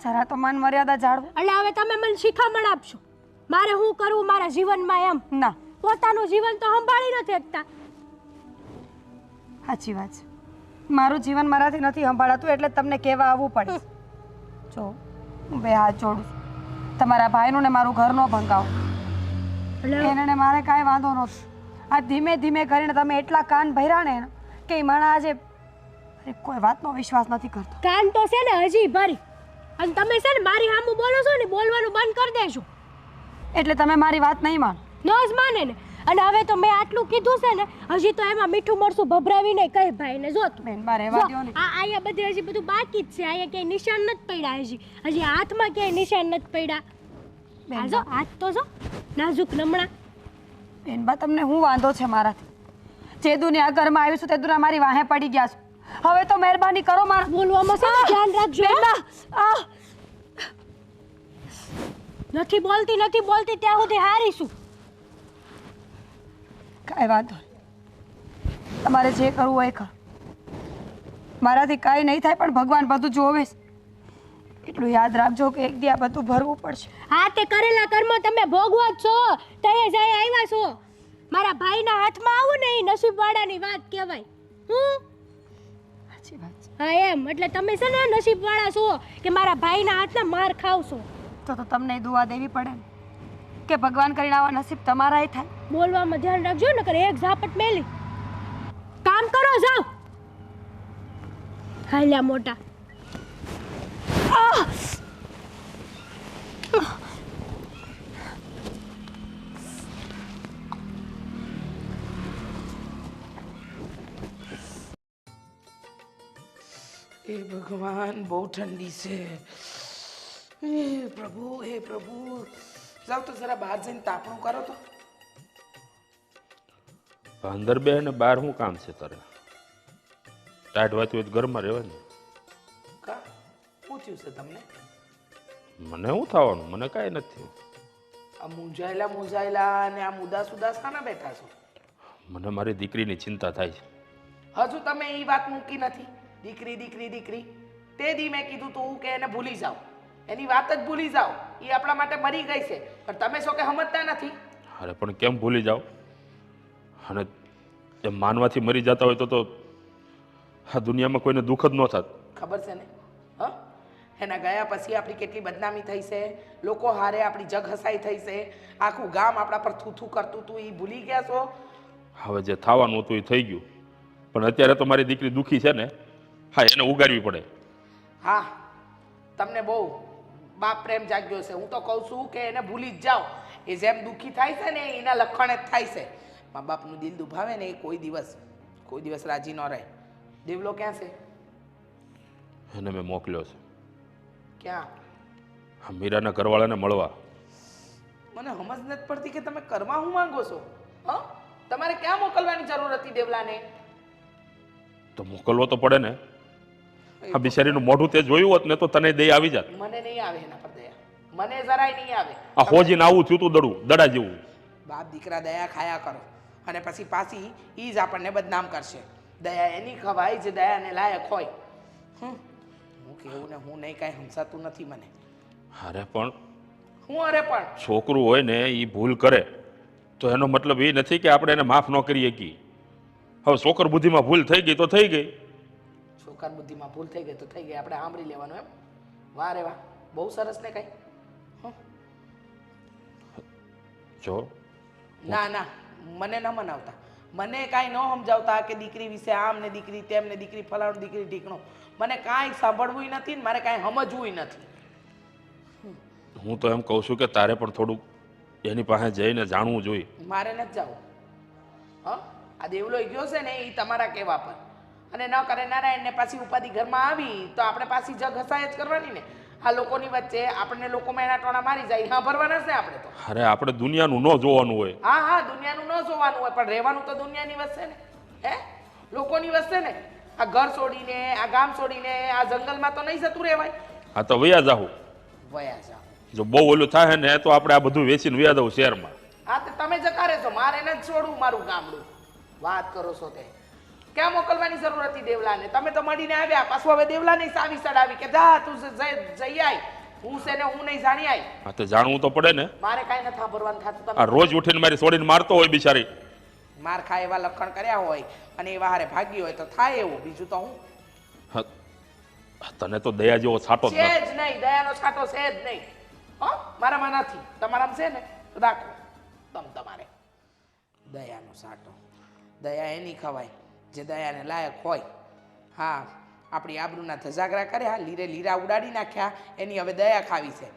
જરા તો માન મર્યાદા જાળવો. એટલે હવે તમે મને શિખામણ આપશો મારે શું કરવું મારા જીવનમાં એમ? ના, પોતાનું જીવન તો સંભાળી નથી શકતા. સાચી વાત છે. મારું જીવન મારાથી નથી સંભાળાતું એટલે તમને કહેવા આવવું પડે. જો હું 2 હાથ જોડું છું, તમારા ભાઈનું ને મારું ઘર ન ભંગાવો. એને ને મારે કાંઈ વાંધો નહોતો. આ ધીમે ધીમે કરીને તમે એટલા કાન ભર્યા ને કે એ માણસ આજે કોઈ વાતનો વિશ્વાસ નથી કરતો. કાન તો છે ને હજી ભરી, અને તમે છે ને મારી સામું બોલો છો ને, બોલવાનું બંધ કરી દેજો. એટલે તમે મારી વાત નહીં માનો? ન જ માને ને. અને હવે તો મેં આટલું કીધું છે ને, હજી તો એમાં મીઠું મરસું ભભરાવીને કહી ભાઈને જો તું બેન, મારે રહેવા દ્યો ને. આ અહીંયા બધે હજી બધું બાકી જ છે. અહીંયા ક્યાંય નિશાન નથી પડ્યા, હજી હાથમાં ક્યાંય નિશાન નથી પડ્યા. આ જો હાથ તો જો નાજુક નમણા. બેનબા, તમને શું વાંધો છે મારાથી? જે દુનિયા ઘરમાં આવ્યું છું તે દુનિયા મારી વાહે પડી ગયા છો. હવે તો મહેરબાની કરો મારા બોલવામાં છે ને ધ્યાન રાખજો. નથી બોલતી ત્યાં સુધી હારીશું. કાંઈ વાંધો નહીં, તમારે જે કરવું હોય કરો. મારાથી કાંઈ નહીં થાય, પણ ભગવાન બધું જોવે છે. એટલું યાદ રાખજો કે એક દી આ બધું ભરવું પડશે. હા, તે કરેલા કર્મ તમે ભોગવો જ છો. તયે જાય આવ્યા છો. મારા ભાઈના હાથમાં આવું ને એ નસીબવાળાની વાત કહેવાય. સાચી વાત છે. હા એમ, એટલે તમે છે ને નસીબવાળા છો કે મારા ભાઈના હાથના માર ખાવશો. તો તમને દુઆ દેવી પડે ને કે ભગવાન કરીને આવા નસીબ તમારાય થાય. બોલવામાં ધ્યાન રાખજો ને, કરે એક ઝાપટ મેલી. કામ કરો, જાઓ. હાલ્યા મોટા. એ ભગવાન, બહુ ઠંડી છે. હે પ્રભુ, જાઓ તો જરા બહાર જઈને તાપણું કરો તો. અંદર બે ને બહાર શું કામ છે તારે? ટાઈટ વાતી હોય તો ઘરમાં રહેવાની. કા શું થયું છે તમને? મને શું થવાનું? મને કાંઈ નથી. આ મૂંઝાયેલા અને આમ ઉદાસ કાના બેઠા છો? મને મારી દીકરીની ચિંતા થાય છે. હજુ તમે એ વાત મૂકી નથી. દીકરી તે દી મેં કીધું તું કે એને ભૂલી જાઓ, એની વાત જ ભૂલી જાઓ. એ આપણા માટે મરી ગઈ છે, પણ તમે શું કે સમજતા નથી? અરે પણ કેમ ભૂલી જાઓ? અને એ માનવાથી મરી જતા હોય તો આ દુનિયામાં કોઈને દુઃખ જ ન થાત. ખબર છે ને? હ, એના ગયા પછી આપણી કેટલી બદનામી થઈ છે, લોકો હારે આપણી જગ હસાઈ થઈ છે, આખું ગામ આપણા પર થૂથું કરતું તું. એ ભૂલી ગયા છો? હવે જે થવાનું હતું એ થઈ ગયું, પણ અત્યારે તો મારી દીકરી દુઃખી છે ને, હા એને ઉગાડવી પડે. હા, તમને બહુ બાપ પ્રેમ જાગ્યો છે. હું તો કહું છું કે એને ભૂલી જ જાઓ. એ જેમ દુઃખી થાય છે ને એના લક્ષણ જ થાય છે. મા બાપનું દિલ દુભાવે ને એ કોઈ દિવસ રાજી ન રહે. દેવલો ક્યાં છે? એને મેં મોકલ્યો છે ક્યાં? આ મીરાના ઘરવાળાને મળવા. મને સમજ નથી પડતી કે તમે કરવા શું માંગો છો? હા, તમારે ક્યાં મોકલવાની જરૂર હતી દેવલાને? તો મોકલવો તો પડે ને. આ બિચારીનું મોઢું તે જોયું હોત ને તો તને દઈ આવી જાત. મને નહીં આવે એના પર દયા, મને જરાય નહીં આવે. આ હોજીને આવું થયું તું દડા જેવું. બાપ દીકરા દયા ખાયા કરો અને પછી પાછી ઈ જ આપણને બદનામ કરશે. દયા એની ખવાય જે દયાને લાયક હોય. હું કેવું ને હું નહીં, કાંઈ સમજાતું નથી મને. અરે પણ હું અરે પણ છોકરું હોય ને એ ભૂલ કરે તો એનો મતલબ એ નથી કે આપણે એને માફ ન કરી શકીએ. હવે છોકર બુદ્ધિમાં ભૂલ થઈ ગઈ તો થઈ ગઈ. છોકરા બુદ્ધિમાં ભૂલ થઈ ગઈ તો થઈ ગઈ, આપણે સાંભળી લેવાનું એમ? વાહ રે વાહ, બહુ સરસ ને કઈ. જો ના ના, મને ન મનાવતા, મને કાંઈ ન સમજાવતા કે દીકરી વિશે આમ ને દીકરી તેમ ને દીકરી ફલાણું દીકરી ઢીકણું. મને કાંઈ સાંભળવું નથી ને મારે કાંઈ સમજવું નથી. હું તો એમ કહું છું કે તારે પણ થોડુંક એની પાસે જઈને જાણવું જોઈએ. મારે નથી જવું. હા, આ દેવલો ગયો છે ને એ તમારા કહેવા પર, અને ન કરે નારાયણને પાછી ઉપાધિ ઘરમાં આવી તો આપણે પાછી જગ હસાય જ કરવાની ને. આ લોકોની વચ્ચે આપણને લોકોમાં એના ટોણા મારી જાય, હા ભરવાના છે આપણે તો. અરે આપણે દુનિયાનું ન જોવાનું હોય. હા હા, દુનિયાનું ન જોવાનું હોય, પણ રહેવાનું તો દુનિયાની વચ્ચે ને. હે, લોકોની વચ્ચે ને. આ ઘર છોડીને, આ ગામ છોડીને, આ જંગલમાં તો નહીં જતું રહેવાય. હા તો વયા જાઉં. વયા જાઓ. જો બહુ ઓલું થાય ને તો આપણે આ બધું વેચીને વયા દઉં શહેરમાં. હા તો તમે જતા રહેશો, મારે નથી છોડવું મારું ગામડું. વાત કરો છો તે ક્યાં મોકલવાની જરૂર હતી દેવલાને? તમે તો મળીને આવ્યા, પાછું હવે દેવલાને સાવી સડાવી કે જા તું જઈ આય, હું છે ને હું નહીં જાણી આય. હા તો જાણવું તો પડે ને. મારે કાંઈ નથી સાંભળવાનું થતું. આ તમે રોજ ઉઠીને મારી છોડીને મારતો હોય બિચારી. માર ખાય એવા લખણ કર્યા હોય અને એવા હારે ભાગી હોય તો થાય એવું, બીજું તો હું હા, તને તો દયા જેવો છાંટો જ છે નથી. જ નહીં, દયાનો છાંટો છે જ નહીં. હા, મારામાં નથી, તમારામાં છે ને તો રાખો તમારે દયાનો છાંટો. દયા એની ખવાય જે દયાને લાયક હોય. હા, આપણી આબરૂના ધજાગરા કર્યા, લીરે લીરા ઉડાડી નાખ્યા, એની હવે દયા ખાવી છે.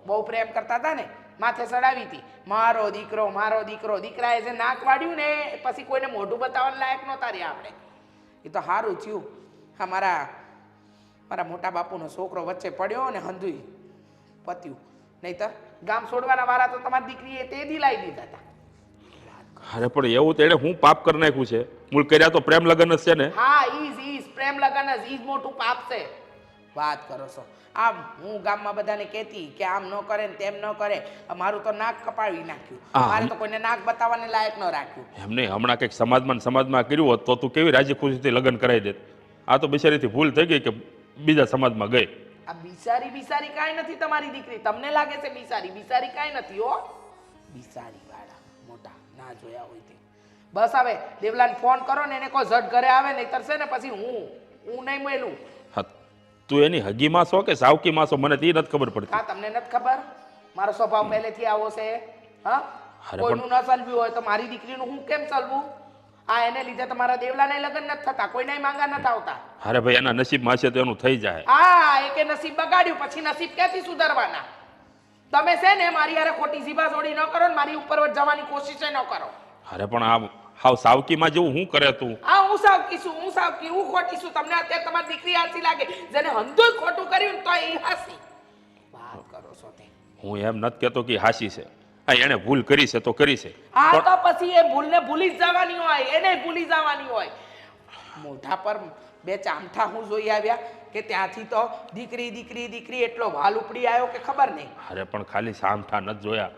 બહુ પ્રેમ કરતા હતા ને, માથે ચડાવી હતી મારો દીકરો મારો દીકરો. દીકરાએ જે નાક વાળ્યું ને પછી કોઈને મોઢું બતાવવા લાયક નહોતા રહ્યા આપણે. એ તો સારું થયું હા, મારા મોટા બાપુનો છોકરો વચ્ચે પડ્યો ને હંધુઈ પત્યું. નહીતર ગામ છોડવાના વાળા તો તમારી દીકરીએ તે દી લાવી દીધા હતા. અરે પણ એવું તેણે હું પાપ કરી નાખ્યું છે? મૂળ કર્યા તો પ્રેમ લગ્ન જ છે ને. હા, ઈજ પ્રેમ લગન જ ઈજ મોટું પાપ છે. વાત કરો છો. આમ હું ગામમાં બધાને કહેતી કે આમ ન કરે ને તેમ ન કરે, મારું તો નાક કપાવી નાખ્યું. મારે તો કોઈને નાક બતાવવાને લાયક ન રાખ્યું. એમ નહીં, હમણાં કંઈક સમાજમાં કર્યું હોત તો તું કેવી રાજી ખુશીથી લગ્ન કરાવી દેત. આ તો બિચારીથી ભૂલ થઈ ગઈ કે બીજા સમાજમાં ગઈ. આ બિસારી કાંઈ નથી તમારી દીકરી. તમને લાગે છે બિસારી કાંઈ નથી હો. બિસારી વાળા મોટા ના જોયા હોય તે. બસ હવે દેવલાને ફોન કરો ને એને કોઈ ઝટ ઘરે આવે નહીતર છે ને પછી હું નહીં મેલું. હા, તું એની હગીમાં છો કે સાવકીમાં છો મને તે નથી ખબર પડતી. હા, તમને નથી ખબર? મારો સ્વભાવ પહેલેથી આવો છે. હા, અરે કોઈનું ન ચલવ્યું હોય તો મારી દીકરીનું હું કેમ ચલવું? આ એને લીધે તમારા દેવલાને લગ્ન નથી થતા, કોઈને માંગા નથી આવતા. અરે ભાઈ, એના નસીબમાં છે તો એનું થઈ જાય. હા, એકે નસીબ બગાડ્યું પછી નસીબ ક્યાંથી સુધારવાના? તમે છે ને મારી હારે ખોટી સીબા જોડી ન કરો ને મારી ઉપર જવાની કોશિશ ન કરો. અરે પણ આ હાવ સાવકીમાં જેવું હું કરે તું? હા, હું સાવકી હું ખોટી છું. તમને અત્યારે તમારી દીકરી હાસી લાગે, જેને હંધુય ખોટું કર્યું ને તો એ હાસી. વાત કરો છો તે. હું એમ નથી કહેતો કે હાસી છે. હા, એણે ભૂલ કરી છે તો કરી છે. હા, તો પછી એ ભૂલને ભૂલી જ જવાની હોય, એને ભૂલી જવાની હોય. મોઢા પર બે ચામઠા હું જોઈ આવ્યા કે ત્યાંથી તો દીકરી એટલો વાલ ઉપડી આવ્યો કે ખબર નહીં. અરે પણ ખાલી સામઠા નથી જોયા,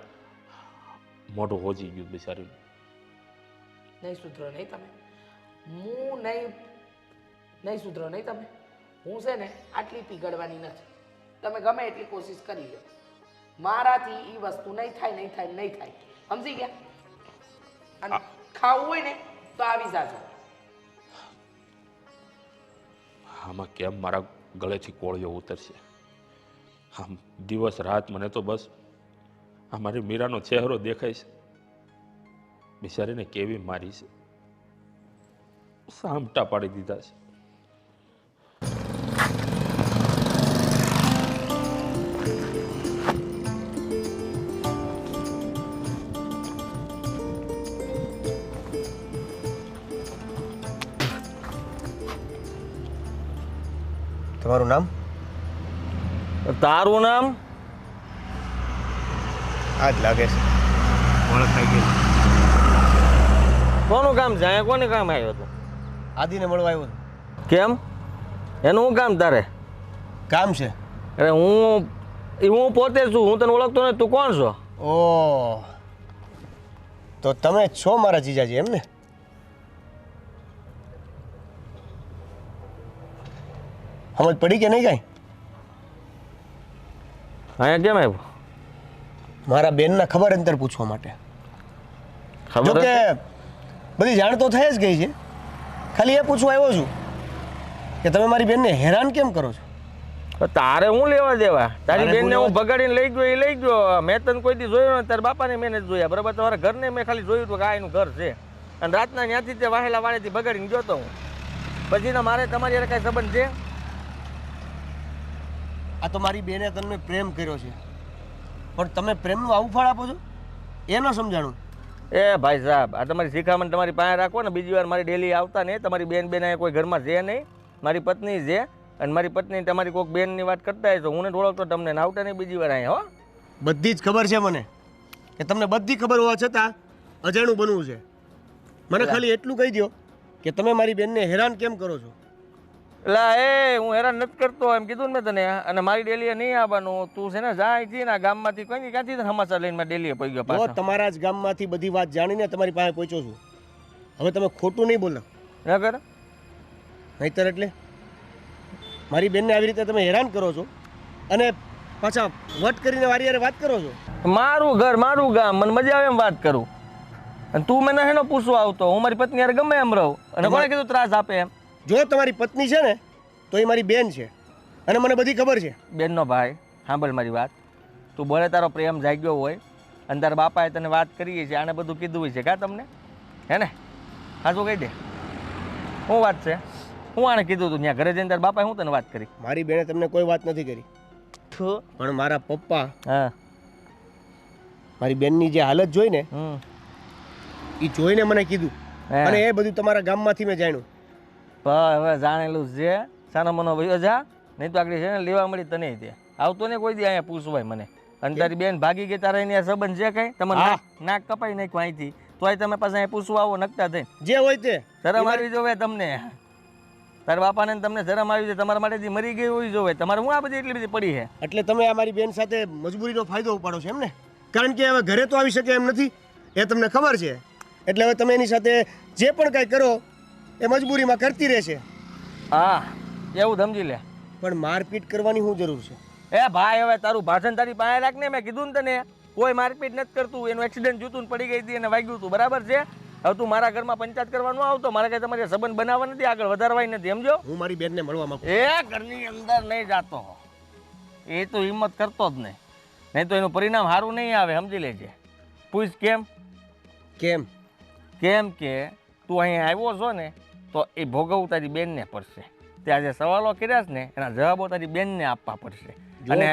મોઢું હોજી ગયું બિચારીનું. નહીં સુધરો નહીં તમે. હું નહીં સુધરો નહીં તમે. હું છે ને આટલી પીગળવાની નથી. તમે ગમે એટલી કોશિશ કરી લો, મારાથી એ વસ્તુ નહીં થાય. સમજી ગયા? અને ખાવું હોય ને તો આવી જાજો. આમાં કેમ મારા ગળેથી કોળિયો ઉતરશે? આમ દિવસ રાત મને તો બસ આ મારી મીરાનો ચહેરો દેખાય છે. બિચારીને કેવી મારી છે, સામટા પાડી દીધા છે. તમારું નામ? તારું નામ? આ જ લાગે છે ઓળખ થઈ ગઈ. કોનું કામ છે? અહીંયા કોને કામ આવ્યો હતો? આદિને મળવા આવ્યો છું. કેમ? એનું શું કામ તારે? કામ છે. અરે હું પોતે છું, હું તને ઓળખતો નથી. તું કોણ છો? ઓ તો તમે છો મારા જીજાજી એમ ને? સમજ પડી કે નહીં કાંઈ? અહીંયા કેમ આવ્યો? મારા બેનના ખબર અંતર પૂછવા માટે. જો ખબર કે બધી જાણ તો થઈ જ ગઈ છે, ખાલી એ પૂછવા આવ્યો છું કે તમે મારી બેનને હેરાન કેમ કરો છો? તો તારે હું લેવા દેવા? તારી તારે બેનને હું હું ભગાડીને લઈ ગયો, એ લઈ ગયો. મેં તને કોઈ દી જોયો ને તારા બાપાને મેં નથી જોયા, બરાબર? તમારા ઘરને મેં ખાલી જોયું હતું કે આ એનું ઘર છે, અને રાતના ત્યાંથી તે વાહેલા વાળેથી ભગાડીને ગયો તો હું. પછી મારે તમારી હારે કાંઈ સંબંધ છે? આ તો મારી બેને તમને પ્રેમ કર્યો છે, પણ તમે પ્રેમનું આવું ફળ આપો છો એ ન સમજાણું. એ ભાઈ સાહેબ, આ તમારી શિખામણ તમારી પાસે રાખો ને. બીજી વાર મારી ડેલી આવતા ને. તમારી બેન અહીંયા કોઈ ઘરમાં છે નહીં, મારી પત્ની છે, અને મારી પત્ની તમારી કોઈક બેનની વાત કરતા હોય તો હું ને ઓળખતો તમને આવતા નહીં બીજી વાર અહીંયા. હો, બધી જ ખબર છે મને કે તમને બધી ખબર હોવા છતાં અજાણું બનવું છે. મને ખાલી એટલું કહી દો કે તમે મારી બેનને હેરાન કેમ કરો છો? એટલે એ હું હેરાન નથી કરતો એમ કીધું ને મેં તને. અને મારી ડેલીએ નહીં આવવાનું. તું છે ને જાય છે ને ગામમાંથી કોઈ ક્યાંથી સમાચાર લઈને ડેલીએ પડી ગયો તો પાછો. તમારા જ ગામમાંથી બધી વાત જાણીને તમારી પાસે પહોંચ્યો છું. હવે તમે ખોટું નહીં બોલો ના કર. નહીતર એટલે મારી બેનને આવી રીતે તમે હેરાન કરો છો અને પાછા વટ કરીને વારી હારે વાત કરો છો. મારું ઘર મારું ગામ, મને મજા આવે એમ વાત કરું. અને તું મને હેનો પૂછવા આવતો? હું મારી પત્ની હારે ગમે એમ રહું. અને કોણે કીધું ત્રાસ આપે એમ? જો તમારી પત્ની છે ને તો એ મારી બેન છે અને મને બધી ખબર છે. બેનનો ભાઈ, સાંભળ મારી વાત. તું બોલે તારો પ્રેમ જાગ્યો હોય અને તારા બાપાએ તને વાત કરી છે, આને બધું કીધું હોય છે કા તમને? હે ને? હા, શું કહી દે, શું વાત છે? હું આને કીધું તું ત્યાં ઘરે જઈને તારા બાપાએ હું તને વાત કરી? મારી બેને તમને કોઈ વાત નથી કરી, તું પણ મારા પપ્પા હા મારી બેનની જે હાલત જોઈ ને એ જોઈને મને કીધું, હે. અને એ બધું તમારા ગામમાંથી મેં જાણ્યું. હવે જાણેલું છે. સાનો મનો વયો જા, નહીં તો આગળ છે ને લેવા મળી તને તે આવતો ને કોઈ દી અહીંયા પૂછવાય મને. અને તારી બેન ભાગી ગઈ, તારા એની આ સંબંધ છે કઈ? તમે હા. નાક કપાઈ નાખ્યું અહીંથી, તોય તમે પાછા અહીંયા પૂછવા આવો નકતા થઈને. જે હોય તે શરમ આવી જોવે તમને. તારા બાપાને ને તમને શરમ આવી છે, તમારા માટે મરી ગઈ હોય જોવે. તમારે હું આ બધી એટલી બધી પડી છે? એટલે તમે આ મારી બેન સાથે મજબૂરીનો ફાયદો ઉપાડો છો એમ ને? કારણ કે હવે ઘરે તો આવી શકે એમ નથી એ તમને ખબર છે, એટલે હવે તમે એની સાથે જે પણ કાંઈ કરો એ મજબૂરીમાં કરતી રહેશે. હા, એવું સમજી લે. પણ મારપીટ કરવાની શું જરૂર છે? એ ભાઈ, હવે તારું ભાષણ તારી પાસે રાખ ને. મેં કીધું ને તને કોઈ મારપીટ નથી કરતું. એનું એક્સિડન્ટ જૂતું પડી ગઈ હતી અને વાગ્યું હતું, બરાબર છે? હવે તું મારા ઘરમાં પંચાયત કરવા ન આવતો. મારે કઈ તમારે સંબંધ બનાવવા નથી, આગળ વધારવાય નથી, સમજો? હું મારી બેનને મળવા માંગુ. એ ઘરની અંદર નહીં જાતો, એ તો હિંમત કરતો જ નહીં. નહીં તો એનું પરિણામ સારું નહીં આવે, સમજી લેજે. પૂછ કેમ? કેમ? કેમ કે તું અહીંયા આવ્યો છો ને તો એ ભોગવવું તારી બેનને પડશે. ત્યાં જે સવાલો કર્યા છે ને એના જવાબો તારી બેનને આપવા પડશે. અને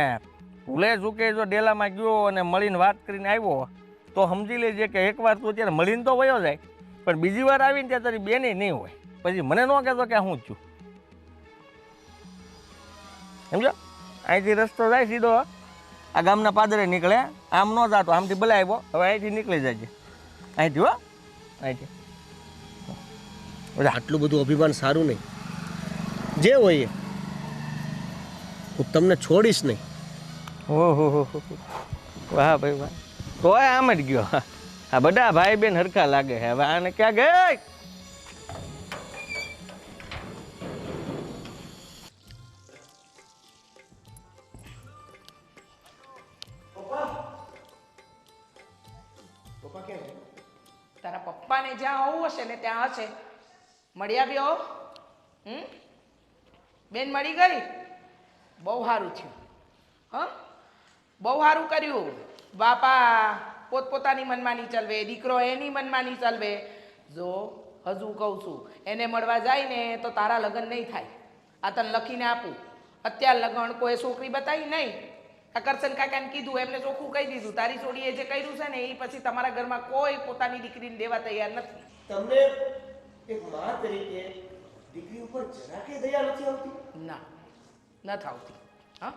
ભૂલે ચૂકે જો ડેલામાં ગયો અને મળીને વાત કરીને આવ્યો તો સમજી લેજે કે એકવાર તું અત્યારે મળીને તો વયો જાય, પણ બીજી વાર આવીને ત્યાં તારી બેને નહીં હોય. પછી મને ન કહેતો કે હું જ છું, સમજો? અહીંથી રસ્તો જાય સીધો આ ગામના પાદરે નીકળે, આમ ન જાતો, આમથી ભલે આવ્યો, હવે અહીંથી નીકળી જાય છે. અહીંથી હો, અહીંથી. આટલું બધું અભિમાન સારું નહીં. જે હોય એ હું તમને છોડીશ નહીં. ઓહો, વાહ ભાઈ વાહ. તોય આમ જ ગયો. આ બધા ભાઈ બેન હરખા લાગે છે. હવે આને ક્યાં ગઈ? તારા પપ્પાને જ્યાં હોવું હશે ને ત્યાં હશે. મળી આવ્યો? બેન મળી ગઈ? બહુ સારું થયું. હા, બહુ સારું કર્યું. બાપા પોતપોતાની મનમાની ચલવે, દીકરો એની મનમાની ચલવે. જો હજુ કહું છું, એને મળવા જાય ને તો તારા લગ્ન નહીં થાય. આ તને લખીને આપું. અત્યારે લગ્ન કોઈ છોકરી બતાવી નહીં. આ કરશન કાકાને કીધું, એમને ચોખ્ખું કહી દીધું, તારી છોડીએ જે કર્યું છે ને એ પછી તમારા ઘરમાં કોઈ પોતાની દીકરીને દેવા તૈયાર નથી. તમને એક મા તરીકે દીકરી ઉપર જરા કે દયા નથી આવતી? ના, ન થાવતી. હા,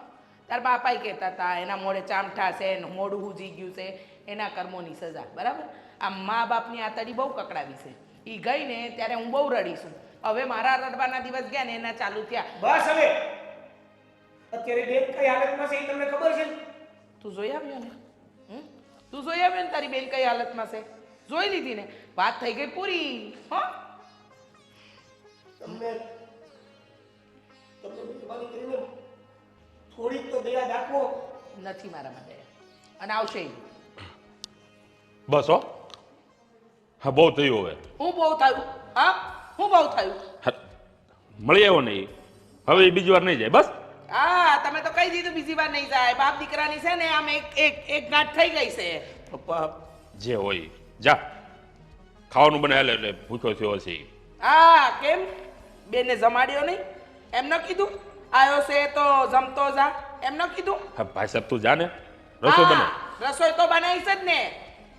તાર બાપાએ કહેતા હતા એના મોઢે ચામઠા છે ને મોઢું હુજી ગયું છે, એના કર્મોની સજા. બરાબર? આ મા બાપની આતડી બહુ કકડાવી છે. એ ગઈ ને ત્યારે હું બહુ રડીશું. હવે મારા રડવાના દિવસ ગયા ને એના ચાલુ થયા. બસ હવે અત્યારે બેન કઈ હાલતમાં છે એ તમને ખબર છે? તું જોઈ આવ્યો ને? તું જોઈ આવ્યો ને તારી બેન કઈ હાલતમાં છે? જોઈ લીધી ને? વાત થઈ ગઈ પૂરી. હા, તમને મહેરબાની કરીને થોડીક તો દયા દાખવો. નથી મારા માટે અને આવશે ઈ. બસ હો, હા બહુ થયું હવે. હું બહુ થયું? હા, હું બહુ થયું? હા, મળી આવ્યો ને ઈ. હવે એ બીજી વાર નહીં જાય બસ. હા, તમે તો કહી દીધું બીજી વાર નહીં જાય. બાપ દીકરાની છે ને આમ એક ગાંઠ થઈ ગઈ છે. પપ્પા જે હોય ઈ. જા ખાવાનું બને હાલે એટલે ભૂખ્યો થયો છે ઈ. હા, કેમ બેને જમાડ્યો નહીં? એમ ન કીધું? આવ્યો છે તો જમતો જા, એમ ન કીધું? હા ભાઈ સાહેબ તું જા ને, રસોઈ બને. હા, રસોઈ તો બનાવીશ જ ને,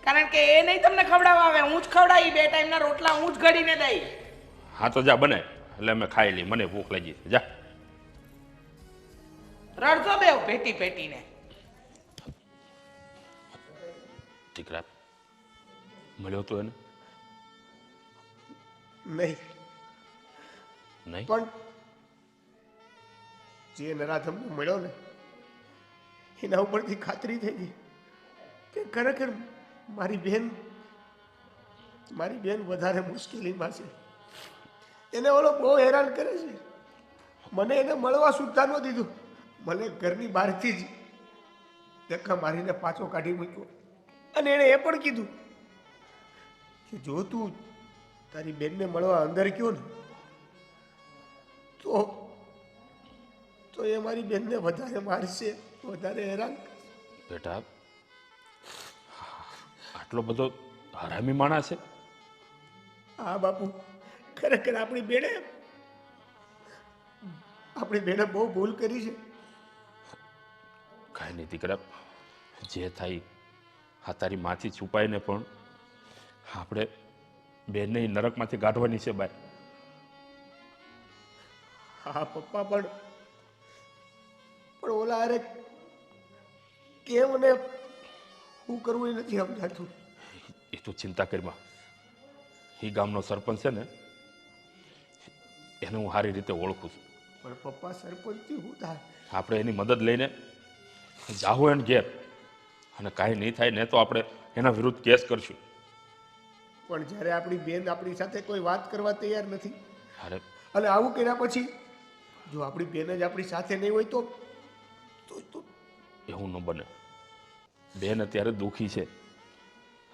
કારણ કે એ નહીં તમને ખવડાવવા આવે, હું જ ખવડાવી. 2 ટાઈમના રોટલા હું જ ઘડીને દઈ. હા તો જા બને એટલે અમે ખાઈ લઈએ, મને ભૂખ લાગી છે. જા રડજો બે ભેટી ભેટીને. દીકરા મળ્યો તો એને? નહીં, નહીં પણ જે નરાધમને મળ્યો ને એના ઉપરથી ખાતરી થઈ ગઈ કે ખરેખર મારી બેન વધારે મુશ્કેલીમાં છે. એને ઓલો બહુ હેરાન કરે છે. મને એને મળવા સુદ્ધા ન દીધું. મને ઘરની બહારથી જ ધક્કા મારીને પાછો કાઢી મૂક્યો. અને એણે એ પણ કીધું કે જો તું તારી બેનને મળવા અંદર ગયો ને તો એ મારી બેનને વધારે મારશે, વધારે હેરાન. બેટા આટલો બધો હરામી માણસ છે? હા બાપુ, ખરેખર આપણી બેને બહુ ભૂલ કરી છે. કાંઈ નહીં દીકરા, જે થાય આ તારી માથી છુપાઈને પણ આપણે બેનને ઈ નરકમાંથી કાઢવાની છે બાય. હા પપ્પા, પણ ઓલા અરે કેમ ને શું કરવું એ નથી સમજાતું. એ તું ચિંતા કરીમાં. એ ગામનો સરપંચ છે ને એને હું સારી રીતે ઓળખું છું. પણ પપ્પા, સરપંચથી શું થાય? આપણે એની મદદ લઈને જાહું એને ઘેર, અને કાંઈ નહીં થાય ને તો આપણે એના વિરુદ્ધ કેસ કરશું. પણ જ્યારે આપણી બેન આપણી સાથે કોઈ વાત કરવા તૈયાર નથી, અરે અને આવું કર્યા પછી જો આપણી બેન જ આપણી સાથે નહીં હોય તો એવું ન બને. બેન અત્યારે દુઃખી છે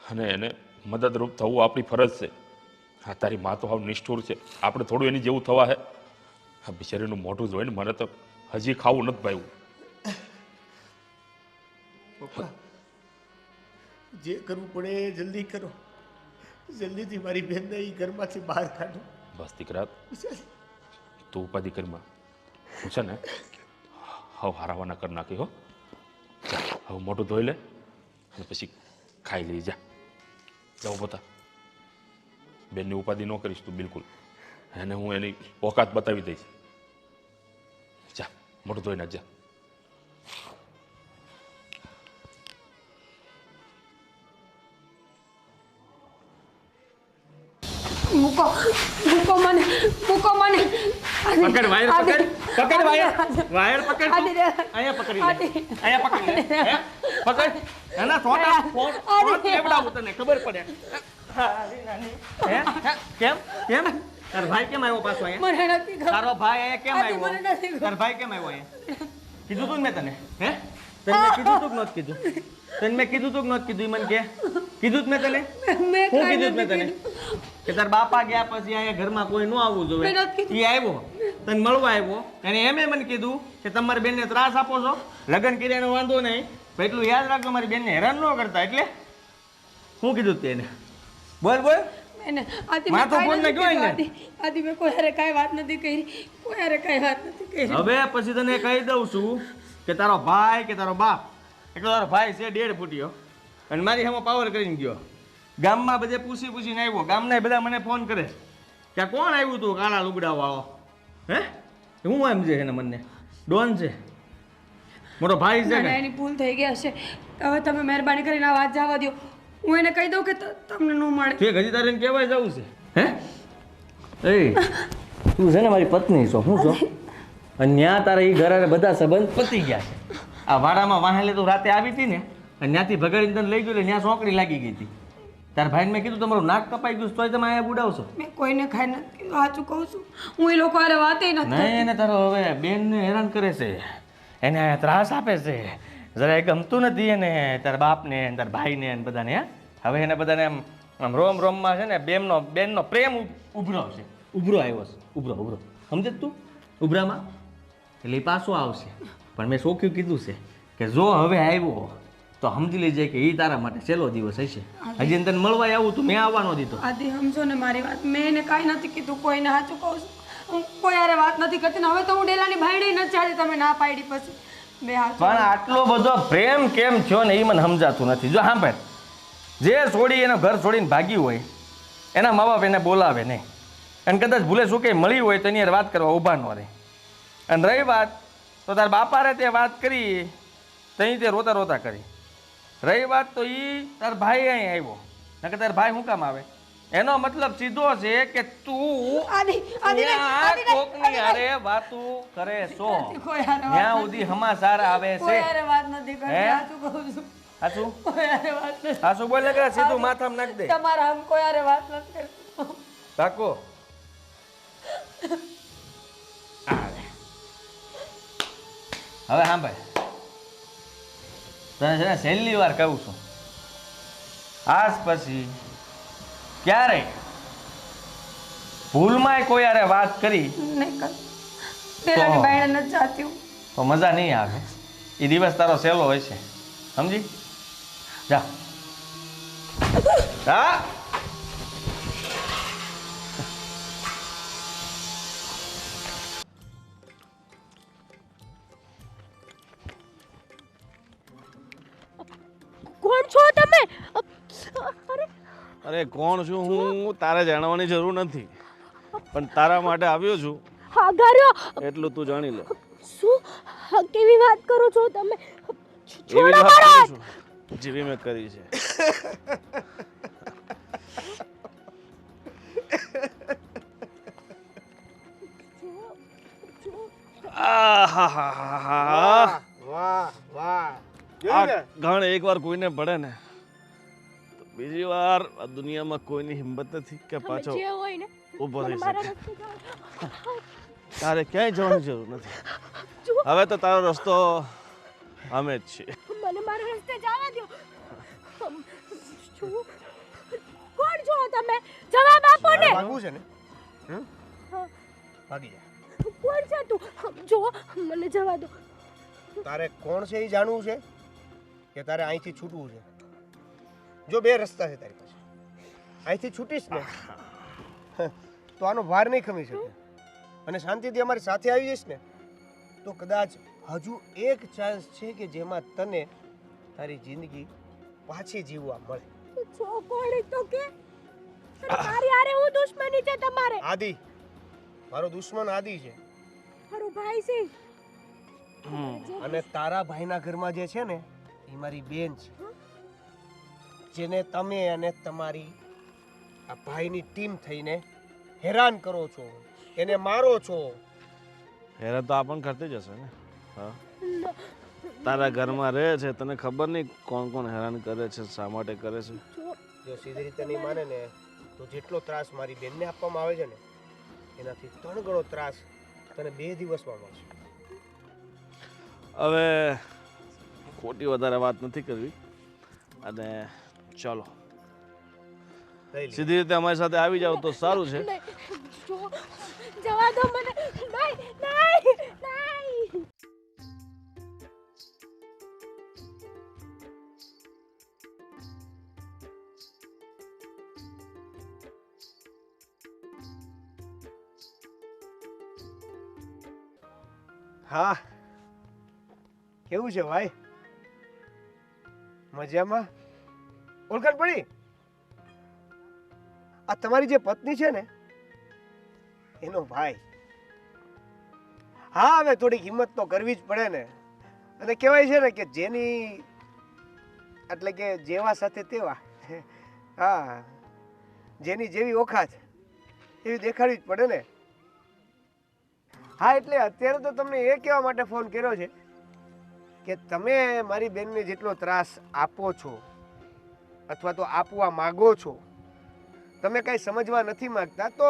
અને એને મદદરૂપ થવું આપણી ફરજ છે. હા તારી મા તો હાવ નિષ્ઠુર છે, આપણે થોડું એની જેવું થવા હે. હા બિચારીનું મોઢું જોઈને મને તો હજી ખાવું નથી ભાવ્યું. પપ્પા, જે કરવું પડે એ જલ્દી કરો. જલ્દીથી મારી બેનને એ ઘરમાંથી બહાર કાઢો. બસ દીકરા તું ઉપાધિ કરીમાં. હું છે ને હવે હારાવાના કરી નાખી હો. જા હવે મોઢું ધોઈ લે અને પછી ખાઈ લઈ. જા જાઓ પોતા. બેનની ઉપાધિ ન કરીશ તું બિલકુલ. એને હું એની ઓકાત બતાવી દઈશ. જા મોઢું ધોઈ નાખ. જા મૂકો મને. પકડ વાયર, પકડ વાયર પકડ. અહીંયા પકડી લે, અહીંયા પકડી લે. પકડ એના ફોટા લેવડાવું તને ખબર પડે. કેમ તારો ભાઈ કેમ આવ્યો પાછો અહીંયા? તારો ભાઈ અહીંયા કેમ આવ્યો? તારો ભાઈ કેમ આવ્યો અહીંયા? કીધું તું મેં તને? હે તને મેં કીધું તું કે નહોતું કીધું? તને મેં કીધું તું કે નહોતું કીધું? મને કે કીધું મેં તને? શું કીધું મેં તને? કે તાર બાપા ગયા પછી અહીંયા ઘરમાં કોઈ ન આવવું જોઈએ. એ આવ્યો તને મળવા આવ્યો, અને એમે મને કીધું કે તમારી બેનને ત્રાસ આપો છો, લગ્ન કર્યાનો વાંધો નહીં, એટલું યાદ રાખજો મારી બેનને હેરાન ન કરતા. એટલે શું કીધું તેને? બોલ માથો ફોન ને ગયો ને. આદિ મેં કોઈ હારે કાંઈ વાત નથી કરી. હવે પછી તને કહી દઉં છું કે તારો ભાઈ કે તારો બાપ, એટલો તારો ભાઈ છે 1.5 ફૂટિયો, અને મારી સામે પાવર કરીને ગયો. ગામમાં બધે પૂછીને આવ્યો. ગામના બધા મને ફોન કરે કે કોણ આવ્યું તું કાળા લુગડા વાળો? હે હું એમ છે એને મને ડોન છે, મોટો ભાઈ છે ના, કે? એની ભૂલ થઈ ગઈ હશે. હવે તમે મહેરબાની કરીને આ વાત જવા દો. હું એને કહી દઉં કે તમને ન મળે. ઠીક, હજી તારે એને કહેવાય જવું છે હે? એ તું છે ને મારી પત્ની છો, શું છો? અને ત્યાં તારા એ ઘરે બધા સંબંધ પતી ગયા છે. આ વાડામાં વાહેલે તું રાતે આવી હતી ને, અને ત્યાંથી ભગાડીને તને લઈ ગયો એટલે ત્યાં સોંકડી લાગી ગઈ હતી. તારા ભાઈને મેં કીધું તમારું નાક કપાઈ ગયું છે, તોય તમે અહીંયા બુડાવશો. મેં કોઈને ખાઈ નથી કીધું, સાચું કહું છું. હું એ લોકો હારે વાતે નથી નહીં, કરતી. એને તારો હવે બેનને હેરાન કરે છે, એને ત્રાસ આપે છે, જરાય ગમતું નથી એને, તારા બાપને તારા ભાઈને ને બધાને. હવે એને બધાને આમ રોમ રોમમાં છે ને બેનનો પ્રેમ ઉભરો છે, ઉભરો આવ્યો છે, ઉભરો સમજે તું? ઉભરામાં એટલે એ પાછો આવશે. પણ મેં શોખ્યું કીધું છે કે જો હવે આવ્યો તો સમજી લેજે કે એ તારા માટે છેલ્લો દિવસ હશે. હજી એને તને મળવા આવું તું, મેં આવવાનો દીધો. આદિ સમજો ને મારી વાત. મેં એને કાંઈ નથી કીધું, કોઈને સાચું કહું છું. હું કોઈ હારે વાત નથી કરતી ને હવે તો હું ડેલાની ભાઈડી નથી ચાલી. તમે ના પાડી પછી બે હાથ. પણ આટલો બધો પ્રેમ કેમ થયો ને એ મને સમજાતું નથી. જો સાંભળ, જે છોડી એનો ઘર છોડીને ભાગી હોય એના મા બાપ એને બોલાવે નહીં, અને કદાચ ભૂલે શું કે મળી હોય તો એની હારે વાત કરવા ઊભા ન રહે. અને રહી વાત તો તાર બાપારે તે વાત કરી તઈ તે રોતા રોતા કરી. રહી વાત તો એ તાર ભાઈ અહીં આવ્યો, નકર તાર ભાઈ શું કામ આવે? એનો મતલબ સીધો છે કે તું ત્યાં કોકની હારે વાતું કરે છો, કોઈ હારે વાત ત્યાં સુધી સમાચાર આવે કોઈ છે. હારે વાત નથી કરતી. હે? સાચું કહું છું. હાચું કોઈ હારે વાત નથી. હાચું બોલે કે સીધું માથામાં નાખ દે? તમારા આમ કોઈ હારે વાત નથી કરતી. કાકો હવે સાંભળ, તને છે ને છેલ્લી વાર કહું છું, આજ પછી ક્યારેય ભૂલમાંય કોઈ હારે વાત કરી નહીં કર. ડેલાની ભાઈને નથી જાતી હું. તો મજા નહીં આવે. એ દિવસ તારો સહેલો હોય છે, સમજી જા. હા કોણ છો તમે? અરે અરે કોણ છું હું તારે જાણવાની જરૂર નથી, પણ તારા માટે આવ્યો છું હા ગાર્યો. એટલું તું જાણી લે. શું કેવી વાત કરો છો તમે? એવી જ વાત કરું છું જેવી મેં કરી છે. આહાહાહા. વાહ વાહ. આ જોયું ને? ઘણ એકવાર કોઈને પડે ને તો બીજી વાર આ દુનિયામાં કોઈની હિંમત નથી કે પાછો જે હોય ને ઊભો થઈ મારા શકે. રસ્તે જાઓ. તારે ક્યાંય જવાની જરૂર નથી. હવે તો તારો રસ્તો અમે જ છીએ. મને મારા રસ્તે જવા દો. શું કોણ છો તમે? જવાબ આપો ને. ભાગવું છે ને? હમ? હા. ભાગી જા. કોણ છે તું? જો મને જવા દો. તારે કોણ છે એ જાણવું છે કે તારે અહીંથી છૂટવું છે? જો બે રસ્તા છે તારી પાસે. અહીંથી છૂટીશ ને તો આનો ભાર નહીં ખમી શકે અને શાંતિથી અમારી સાથે આવી જઈશ ને તો કદાચ હજુ એક ચાન્સ છે કે જેમાં તને તારી જિંદગી પાછી જીવવા મળે. છો કોણ એ તો કે? અને મારી હારે હું દુશ્મની છે તમારે? આદિ, મારો દુશ્મન આદિ છે. મારો ભાઈ છે. અને તારા ભાઈના ઘરમાં જે છે ને એ મારી બેન છે, જેને તમે અને તમારી આ ભાઈની ટીમ થઈને હેરાન કરો છો, એને મારો છો. હેરાન તો આપણ કરતી જ હશે ને. હા, તારા ઘરમાં રહે છે, તને ખબર નહીં કોણ કોણ હેરાન કરે છે, શા માટે કરે છે. જો સીધી રીતે નહીં માને ને તો જેટલો ત્રાસ મારી બેનને આપવામાં આવે છે ને એનાથી 3 ગણો ત્રાસ તને 2 દિવસમાં મળશે. હવે ખોટી વધારે વાત નથી કરવી અને ચાલો લઈ લે. સીધી રીતે અમારી સાથે આવી જાવ તો સારું છે. નહીં, જો જવા દો મને. નહીં નહીં નહીં. હા, કેવું છે ભાઈ? મજામાં? ઓળખાણ પડી? આ તમારી જે પત્ની છે ને એનો ભાઈ. હા હવે થોડીક હિંમત તો કરવી જ પડે ને. અને કહેવાય છે ને કે જેની એટલે કે જેવા સાથે તેવા. હા, જેની જેવી ઓખાત એવી દેખાડવી જ પડે ને. હા, એટલે અત્યારે તો તમને એ કહેવા માટે ફોન કર્યો છે કે તમે મારી બેનને જેટલો ત્રાસ આપો છો અથવા તો આપવા માગો છો, તમે કાંઈ સમજવા નથી માગતા, તો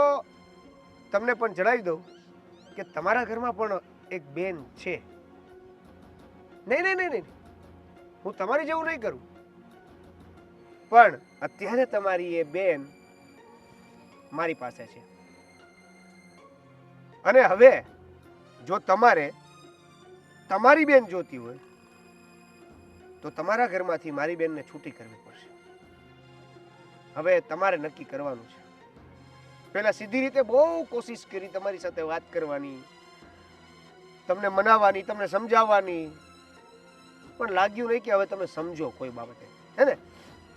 તમને પણ જણાવી દઉં કે તમારા ઘરમાં પણ એક બેન છે. નહીં નહીં નહીં નહીં, હું તમારી જેવું નહીં કરું, પણ અત્યારે તમારી એ બેન મારી પાસે છે. અને હવે જો તમારે તમારી બેન જોતી હોય તો તમારા ઘરમાંથી મારી બેનને છૂટી કરવી પડશે. હવે તમારે નક્કી કરવાનું છે. પહેલા સીધી રીતે બહુ કોશિશ કરી તમારી સાથે વાત કરવાની, તમને મનાવવાની, તમને સમજાવવાની, પણ લાગ્યું નહીં કે હવે તમે સમજો કોઈ બાબતે, હે ને?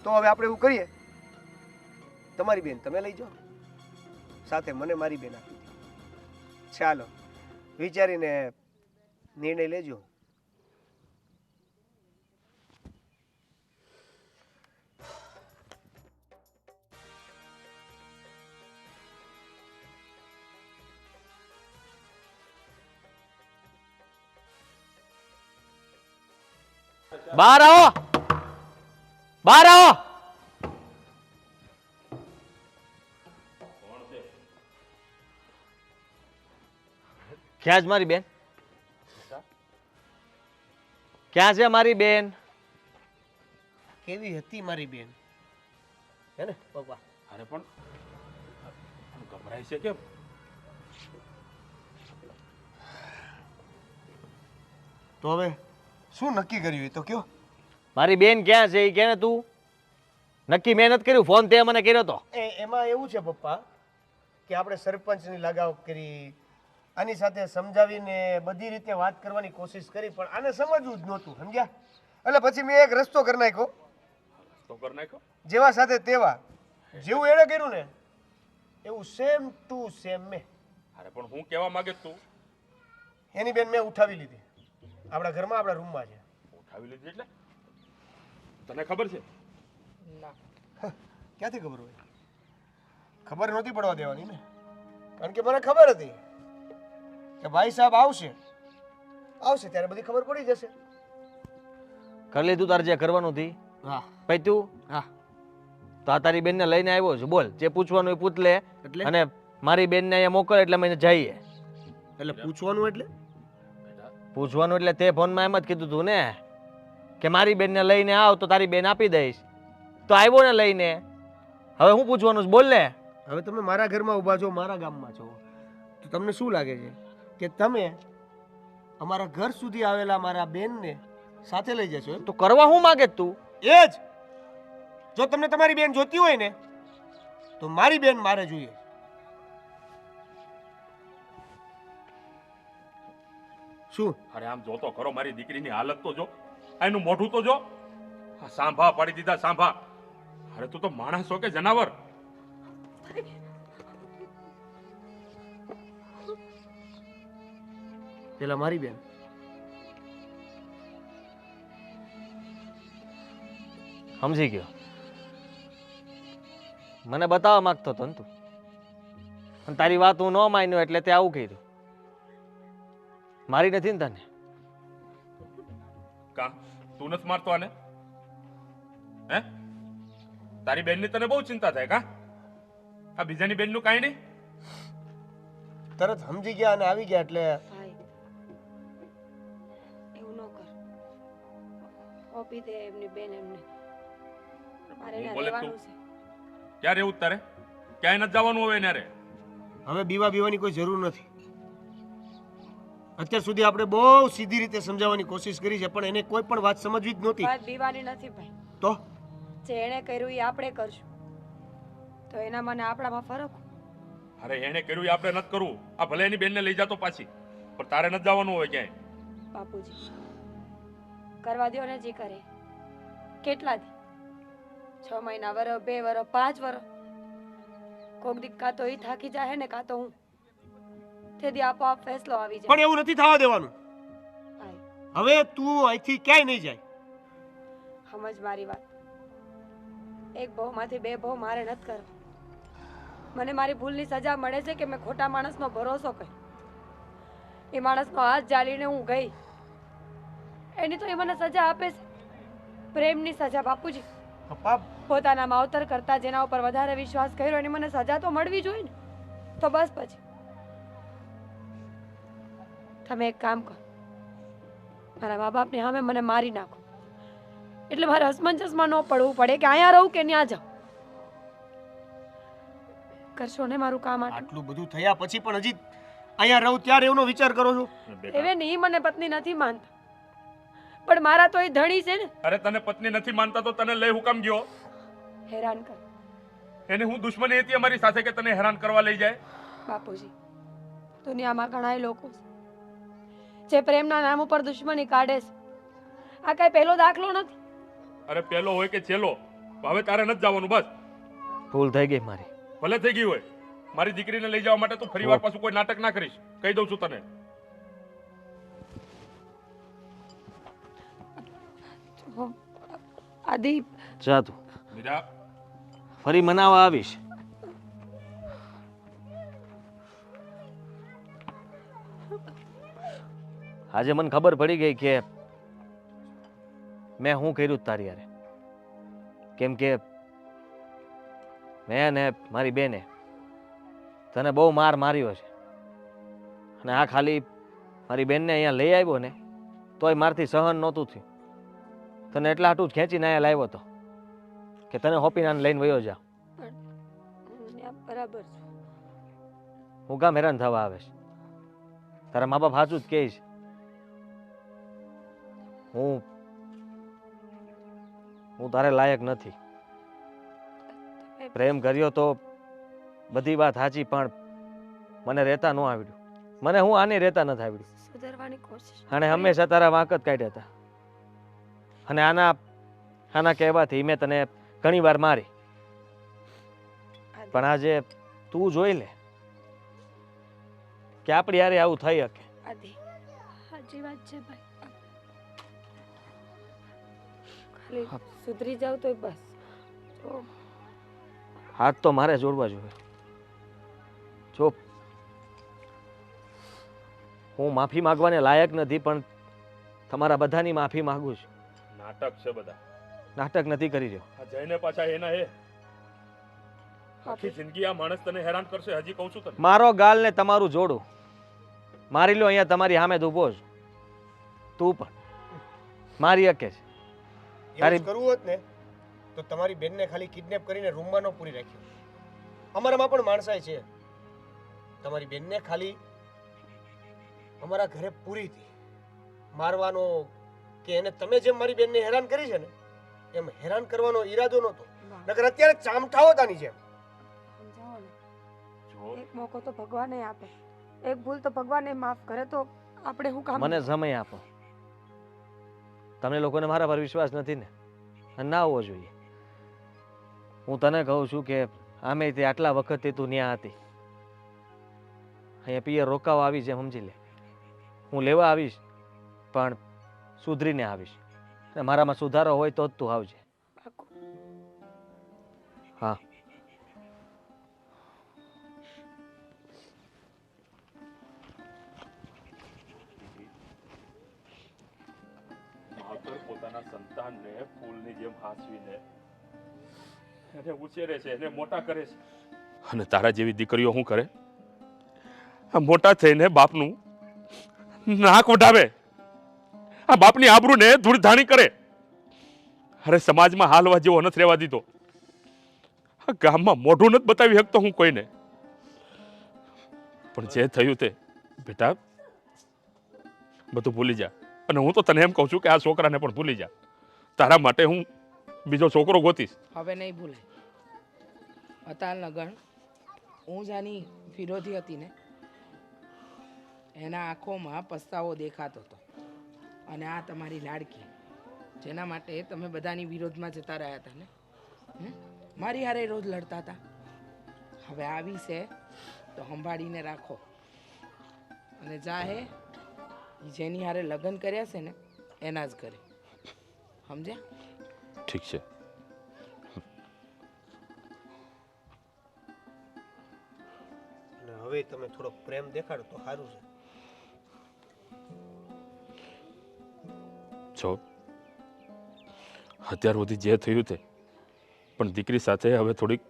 તો હવે આપણે એવું કરીએ, તમારી બેન તમે લઈ જાઓ, સાથે મને મારી બેન આપી દો. ચાલો, વિચારીને નિર્ણય લેજો. બહાર આવો, બહાર આવો. ક્યાં છે મારી બેન? ક્યાં છે મારી બેન? કેવી હતી મારી બેન, હે ને પપ્પા? અરે પણ ગભરાય છે કેમ? તો હવે શું નક્કી કર્યું એ તો કયો. મારી બેન ક્યાં છે એ કે ને તું. નક્કી મેં નથી કર્યું, ફોન તે મને કર્યો તો. એમાં એવું છે પપ્પા કે આપણે સરપંચની લગાવ કરી, આની સાથે સમજાવીને બધી રીતે વાત કરવાની કોશિશ કરી, પણ આને સમજવું જ નહોતું, સમજ્યા? એટલે પછી મેં એક રસ્તો કરી નાખ્યો. તો કર નાખો. જેવા સાથે તેવા, જેવું એણે કર્યું ને એવું સેમ ટુ સેમ મેં. અરે પણ હું કહેવા માંગે તું? એની બેન મેં ઉઠાવી લીધી, આપણા ઘરમાં, આપણા રૂમમાં છે. ઉઠાવી લીધી એટલે તને ખબર છે? ના, ક્યાંથી ખબર હોય? ખબર નહોતી પડવા દેવાની ને, કારણ કે મને ખબર હતી કે ભાઈ સાહેબ આવશે ત્યારે બધી ખબર પડી જશે. કરી લીધું તારે જે કરવાનું હતી? હા પછી તું હા. તો આ તારી બેનને લઈને આવ્યો છું, બોલ જે પૂછવાનું એ પૂછ લે. એટલે? અને મારી બેનને અહીંયા મોકલ એટલે અમે જઈએ. એટલે પૂછવાનું એટલે? પૂછવાનું એટલે તે ફોનમાં એમ જ કીધું તું ને કે મારી બેનને લઈને આવ તો તારી બેન આપી દઈશ. તો આવ્યો ને લઈને, હવે હું પૂછવાનું છે બોલ ને. હવે તમે મારા ઘરમાં ઊભા છો, મારા ગામમાં છો, તો તમને શું લાગે છે કે તમે અમારા ઘર સુધી આવેલા મારા બેનને સાથે લઈ જશો એમ? તો કરવા હું માગે છે તું? એ જ, જો તમને તમારી બેન જોતી હોય ને તો મારી બેન મારે જોઈએ. શું? અરે આમ જોતો ખરો, મારી દીકરીની હાલત તો જો, એનું મોઢું તો જો. આ સાંભા પાડી દીધા, સાંભા. અરે તું તો માણસ છો કે જનાવર? પેલા મારી બેન. સમજી ગયો, મને બતાવવા માંગતો હતો ને તું, અને તારી વાત હું ન માન્યો એટલે તે આવું કર્યું. મારી નથી ને તને? કા તું નથી મારતો આને? હે? તારી બેનની તને બહુ ચિંતા થાય કા? આ બીજાની બેનનું કાંઈ નહીં? તરત સમજી ગયા અને આવી ગયા એટલે ભાઈ એવું ન કર, આપી દે એમની બેન એમને. મારે હું એને બોલે રહેવાનું તું? છે. ક્યારે એવું તારે? ક્યાંય નથી જવાનું હવે એને રે. હવે બીવાની કોઈ જરૂર નથી. અત્યાર સુધી આપણે બહુ સીધી રીતે સમજાવવાની કોશિશ કરી છે, પણ એને કોઈ પણ વાત સમજવી જ નહોતી. વાત બીવાની નથી ભાઈ, તો જે એણે કર્યું એ આપણે કરશું, તો એના મને આપણામાં ફરક. અરે એને કર્યું એ આપણે નથી કરવું. આ ભલે એની બેનને લઈ જાતો પાછી, પણ તારે નથી જવાનું હોય ક્યાંય. બાપુજી કરવા દો ને જે કરે. કેટલા દી? 6 મહિના, વરસ, 2 વરસ, 5 વરસ. કોક દી કાં તો એ થાકી જાય ને કાં તો હું. તેથી આપોઆપ ફેસલો આવી જાય. પણ એવું નથી થવા દેવાનું. આય, હવે તું અહીંથી ક્યાંય નહીં જાય. સમજ મારી વાત. એક ભવમાંથી બે ભવ મારે નથી કરવા. મને મારી ભૂલની સજા મળે છે કે મેં ખોટા માણસનો ભરોસો કર્યો. એ માણસનો હાથ જાલીને હું ગઈ, એની તો એ મને સજા આપે છે, પ્રેમની સજા. બાપુજી, પપ્પા, પોતાના માવતર કરતા જેના ઉપર વધારે વિશ્વાસ કર્યો એની મને સજા તો મળવી જોઈએ ને. તો બસ પછી તમે એક કામ કરો, મારા મા બાપની સામે મને મારી નાખો, એટલે મારે અસમંજસમાં ન પડવું પડે કે અહીંયા રહું કે ત્યાં જાઉં. કરશો ને મારું કામ? આટલું બધું થયા પછી પણ હજી અહીંયા રહું ત્યારે એનો વિચાર કરો છો? એવે નહીં, મને પત્ની નથી માનતા, પણ મારા તો એ ધણી છે ને. અરે તને પત્ની નથી માનતા તો તને લઈ હું કામ ગયો? હેરાન કર. એને હું દુશ્મની હતી અમારી સાથે કે તને હેરાન કરવા લઈ જાય? બાપુજી, દુનિયામાં ઘણા લોકો છે જે પ્રેમના નામ ઉપર દુશ્મની કાઢે છે. આ કઈ પહેલો દાખલો નથી. અરે પેલો હોય કે છેલ્લો, હવે તારે નથી જવાનું. બસ ભૂલ થઈ ગઈ મારી. ભલે થઈ ગઈ હોય. મારી દીકરીને લઈ જવા માટે તું ફરીવાર પાછું કોઈ નાટક ના કરીશ, કહી દઉં છું તને. આદિ, જા તું, મીરા, ફરી મનાવવા આવીશ. આજે મને ખબર પડી ગઈ કે મેં શું કર્યું તારી યારે. કેમ કે મેં ને મારી બેને તને બહુ માર માર્યો છે, અને આ ખાલી મારી બેનને અહીંયા લઈ આવ્યો ને તોય મારથી સહન નહોતું થયું. તને એટલા હાટું જ ખેંચીને અહીંયા લાવ્યો હતો કે તને હોપીને લઈને વયો જા. બરાબર છે. હું કામ હેરાન થવા આવે છે? તારા મા બાપ સાચું જ કહે છે. હું તારે લાયક નથી. પ્રેમ કર્યો તો બધી વાત સાચી, પણ મને રહેતા ન આવડ્યું. મને હું આને રહેતા નથી આવડ્યું. સુધારવાની કોશિશ. અને હંમેશા તારા વાંક જ કાઢ્યા હતા. અને આના કહેવાથી મેં તને ઘણી વાર મારી. પણ આજે તું જોઈ લે કે આપણી યારે આવું થઈ શકે. આદિ, સાચી વાત છે ભાઈ. ખાલી સુધરી જાવ તો બસ. તો હાથ તો મારે જોડવા જોઈએ. જો હું માફી માંગવાને લાયક નથી, પણ તમારા બધાની માફી માંગુ છું. નાટક છે બધા. નાટક નથી કરી રહ્યો. આ જઈને પાછા એના એ આખી જિંદગી આ માણસ તને હેરાન કરશે. હજી કહું છું તને. મારો ગાલ ને તમારું જોડું મારી લો. અહીંયા તમારી સામે જ ઊભો છું. તું પણ મારી શકે છે. એવું જ કરવું હોત ને તો તમારી બેનને ખાલી કિડનેપ કરીને રૂમમાં ન પૂરી રાખ્યો. અમારામાં પણ માણસાઈ છે. તમારી બેનને ખાલી અમારા ઘરે પૂરી હતી. મારવાનો કે એને તમે જેમ મારી બેનને હેરાન કરી છે ને એમ હેરાન કરવાનો ઈરાદો નહોતો. નકર અત્યારે ચામઠાઓ તાની જેમ. સમજાવો ને, એક મોકો તો ભગવાને આપે, એક ભૂલ તો ભગવાને માફ કરે, તો આપણે શું કામ? મને સમય આપો. તમને લોકોને મારા પર વિશ્વાસ નથી ને, અને ના હોવો જોઈએ. હું તને કહું છું કે આમે તે આટલા વખતથી તું ન્યા હતી. અહીંયા પિયર રોકાવા આવી છે, સમજી લે. હું લેવા આવીશ, પણ સુધરીને આવીશ. અને મારામાં સુધારો હોય તો જ તું આવજે. હા. માવતર પોતાના સંતાનને ફૂલની જેમ હાંસવીને એને ઉછેરે છે, એને મોટા કરે છે. અને તારા જેવી દીકરીઓ શું કરે? આ મોટા થઈને બાપનું નાક વઢાવે, આ બાપની આબરૂને ધૂળધાણી કરે. અરે સમાજમાં હાલવા જેવો નથી રહેવા દીધો. આ ગામમાં મોઢું નથી બતાવી શકતો હું કોઈને. પણ જે થયું તે બેટા બધું ભૂલી જા. અને હું તો તને એમ કહું છું કે આ છોકરાને પણ ભૂલી જા. તારા માટે હું બીજો છોકરો ગોતીશ. હવે નહીં ભૂલાય. અતાલ નગણ હું જાની વિરોધી હતી ને, એના આંખોમાં પસ્તાવો દેખાતો હતો. અને આ તમારી લાડકી, જેના માટે તમે બધાની વિરોધમાં જતા રહ્યા હતા ને, મારી હારે રોજ લડતા હતા. હવે આવી છે તો સંભાળીને રાખો. અને જા હે ઈ જેની હારે લગ્ન કર્યા છે ને એના જ ઘરે, સમજ્યા? ઠીક છે. અને હવે તમે થોડોક પ્રેમ દેખાડો તો સારું છે. જો અત્યાર સુધી જે થયું તે, પણ દીકરી સાથે હવે થોડીક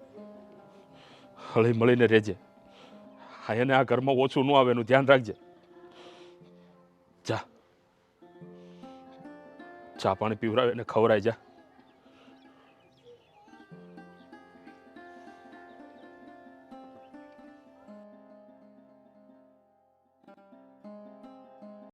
હળી મળીને રહેજે. હા, એને આ ઘરમાં ઓછું ન આવે એનું ધ્યાન રાખજે. જા, ચા પાણી પીવડાવે ને ખવડાય જા.